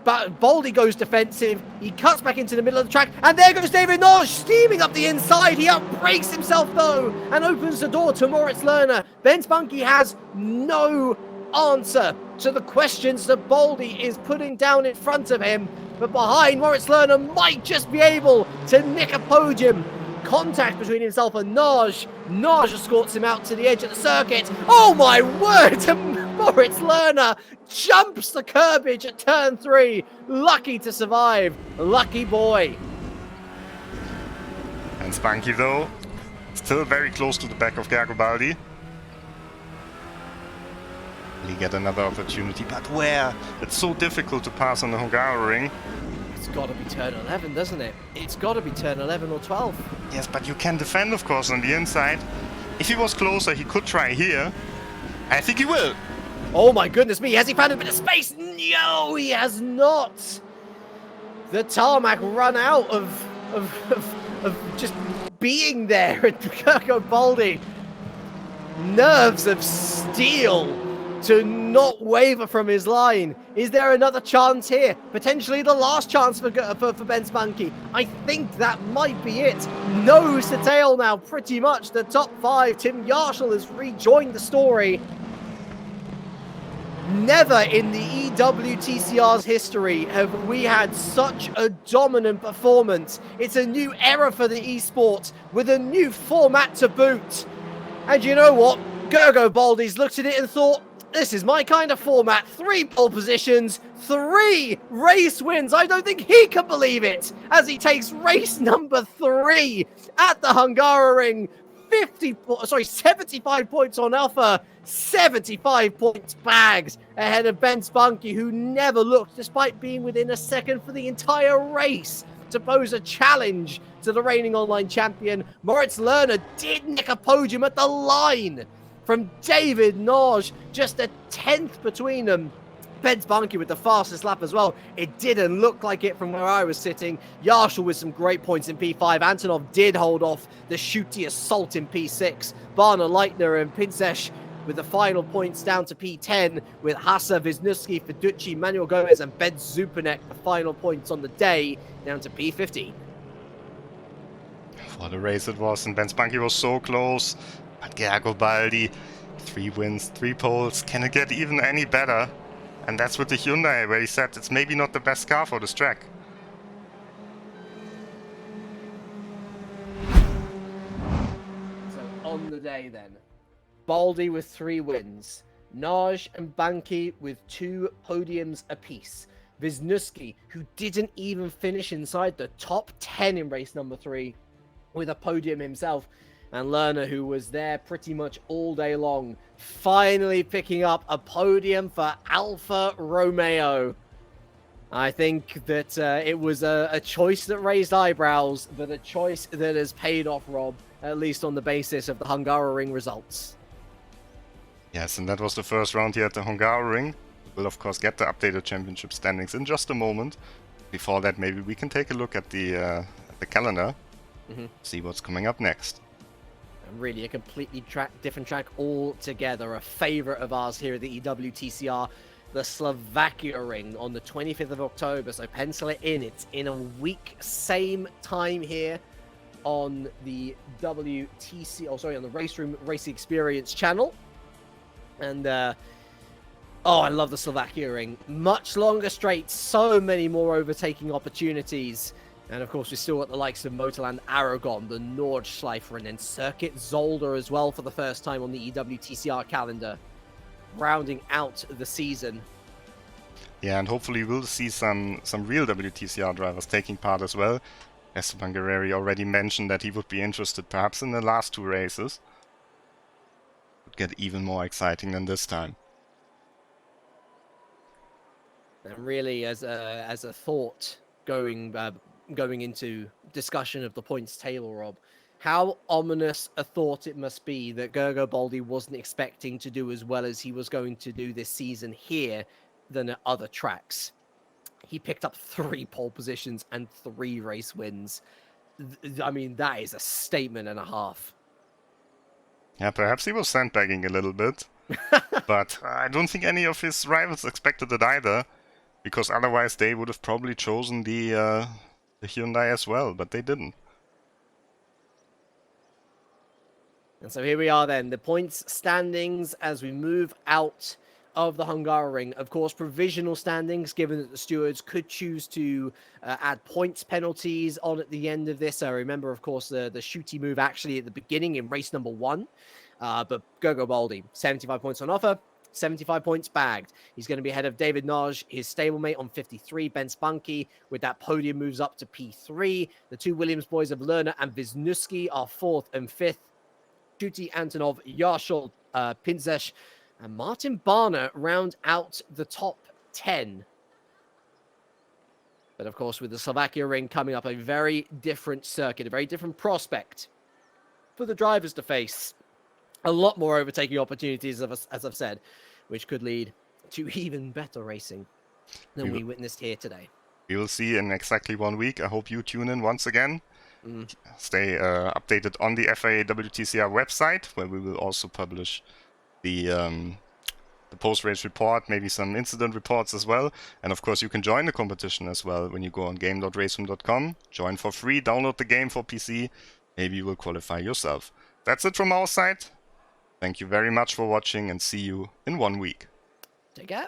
But Baldy goes defensive. He cuts back into the middle of the track. And there goes David Norge, steaming up the inside. He outbrakes himself, though, and opens the door to Moritz Lerner. Ben Spunky has no answer to the questions that Baldy is putting down in front of him. But behind, Moritz Lerner might just be able to nick a podium. Contact between himself and Naj. Naj escorts him out to the edge of the circuit. Oh my word! Moritz Lerner jumps the curbage at turn 3. Lucky to survive. Lucky boy. And Spunky, though, still very close to the back of Garibaldi. Will he get another opportunity? But where? It's so difficult to pass on the Hungaroring. It's got to be turn 11, doesn't it? It's got to be turn 11 or 12. Yes, but you can defend, of course, on the inside. If he was closer, he could try here. I think he will. Oh my goodness me, has he found a bit of space? No, he has not. The tarmac run out of just being there, and Kirk Baldy, nerves of steel to not waver from his line. Is there another chance here? Potentially the last chance for Ben Spunky. I think that might be it. Nose to tail now, pretty much. The top 5. Tim Yarshall has rejoined the story. Never in the EWTCR's history have we had such a dominant performance. It's a new era for the esports with a new format to boot. And you know what? Gergo Baldy's looked at it and thought, this is my kind of format. 3 pole positions, 3 race wins. I don't think he can believe it as he takes race number 3 at the Hungaroring. 75 points on offer, 75 points bagged ahead of Ben Spunky, who never looked, despite being within a second for the entire race, to pose a challenge to the reigning online champion. Moritz Lerner did nick a podium at the line from David Noj, just a 10th between them. Ben Spunky with the fastest lap as well. It didn't look like it from where I was sitting. Yarshall with some great points in P5. Antonov did hold off the shooty assault in P6. Barna, Leitner and Pinsesh with the final points down to P10, with Hassa, Wisniewski, Fiducci, Manuel Gomez and Ben Zupanek the final points on the day down to P15. What a race it was, and Ben Spunky was so close. But Gergo Baldi, 3 wins, 3 poles. Can it get even any better? And that's with the Hyundai, where he said it's maybe not the best car for this track. So on the day then, Baldi with 3 wins, Naj and Banki with 2 podiums apiece. Wisniewski, who didn't even finish inside the top 10 in race number 3, with a podium himself. And Lerner, who was there pretty much all day long, finally picking up a podium for Alfa Romeo. I think that it was a choice that raised eyebrows, but a choice that has paid off, Rob, at least on the basis of the Hungaroring results. Yes, and that was the first round here at the Hungaroring. We'll of course get the updated championship standings in just a moment. Before that, maybe we can take a look at the calendar, see what's coming up next. And really a completely different track altogether. A favourite of ours here at the EWTCR, the Slovakia Ring on the 25th of October. So pencil it in. It's in a week, same time here on the on the RaceRoom Racing Experience channel. And oh, I love the Slovakia Ring. Much longer straight, so many more overtaking opportunities. And of course, we still got the likes of Motorland Aragon, the Nordschleifer, and then Circuit Zolder as well for the first time on the EWTCR calendar, rounding out the season. Yeah, and hopefully we'll see some real WTCR drivers taking part as well. Esteban Guerreri already mentioned that he would be interested perhaps in the last 2 races. Would get even more exciting than this time. And really, as a thought going into discussion of the points table, Rob, how ominous a thought it must be that Gergo Baldi wasn't expecting to do as well as he was going to do this season here than at other tracks. He picked up 3 pole positions and 3 race wins. I mean, that is a statement and a half. Yeah, perhaps he was sandbagging a little bit, but I don't think any of his rivals expected it either, because otherwise they would have probably chosen the Hyundai as well, but they didn't. And so here we are then, the points standings as we move out of the Hungaroring. Of course, provisional standings, given that the stewards could choose to add points penalties on at the end of this. I remember, of course, the shooty move actually at the beginning in race number 1. But Gergo Baldi, 75 points on offer, 75 points bagged. He's going to be ahead of David Naj, his stablemate, on 53. Ben Spunky with that podium moves up to P3. The 2 Williams boys of Lerner and Wisniewski are 4th and 5th. Shuti, Antonov, Yarshall, Pinsesh, and Martin Barner round out the top 10. But of course, with the Slovakia ring coming up, a very different circuit, a very different prospect for the drivers to face. A lot more overtaking opportunities, as I've said, which could lead to even better racing than we witnessed here today. We will see in exactly 1 week. I hope you tune in once again. Stay updated on the FIA WTCR website, where we will also publish the post-race report, maybe some incident reports as well. And of course, you can join the competition as well when you go on game.raceroom.com. Join for free, download the game for PC. Maybe you will qualify yourself. That's it from our side. Thank you very much for watching and see you in 1 week. Take care.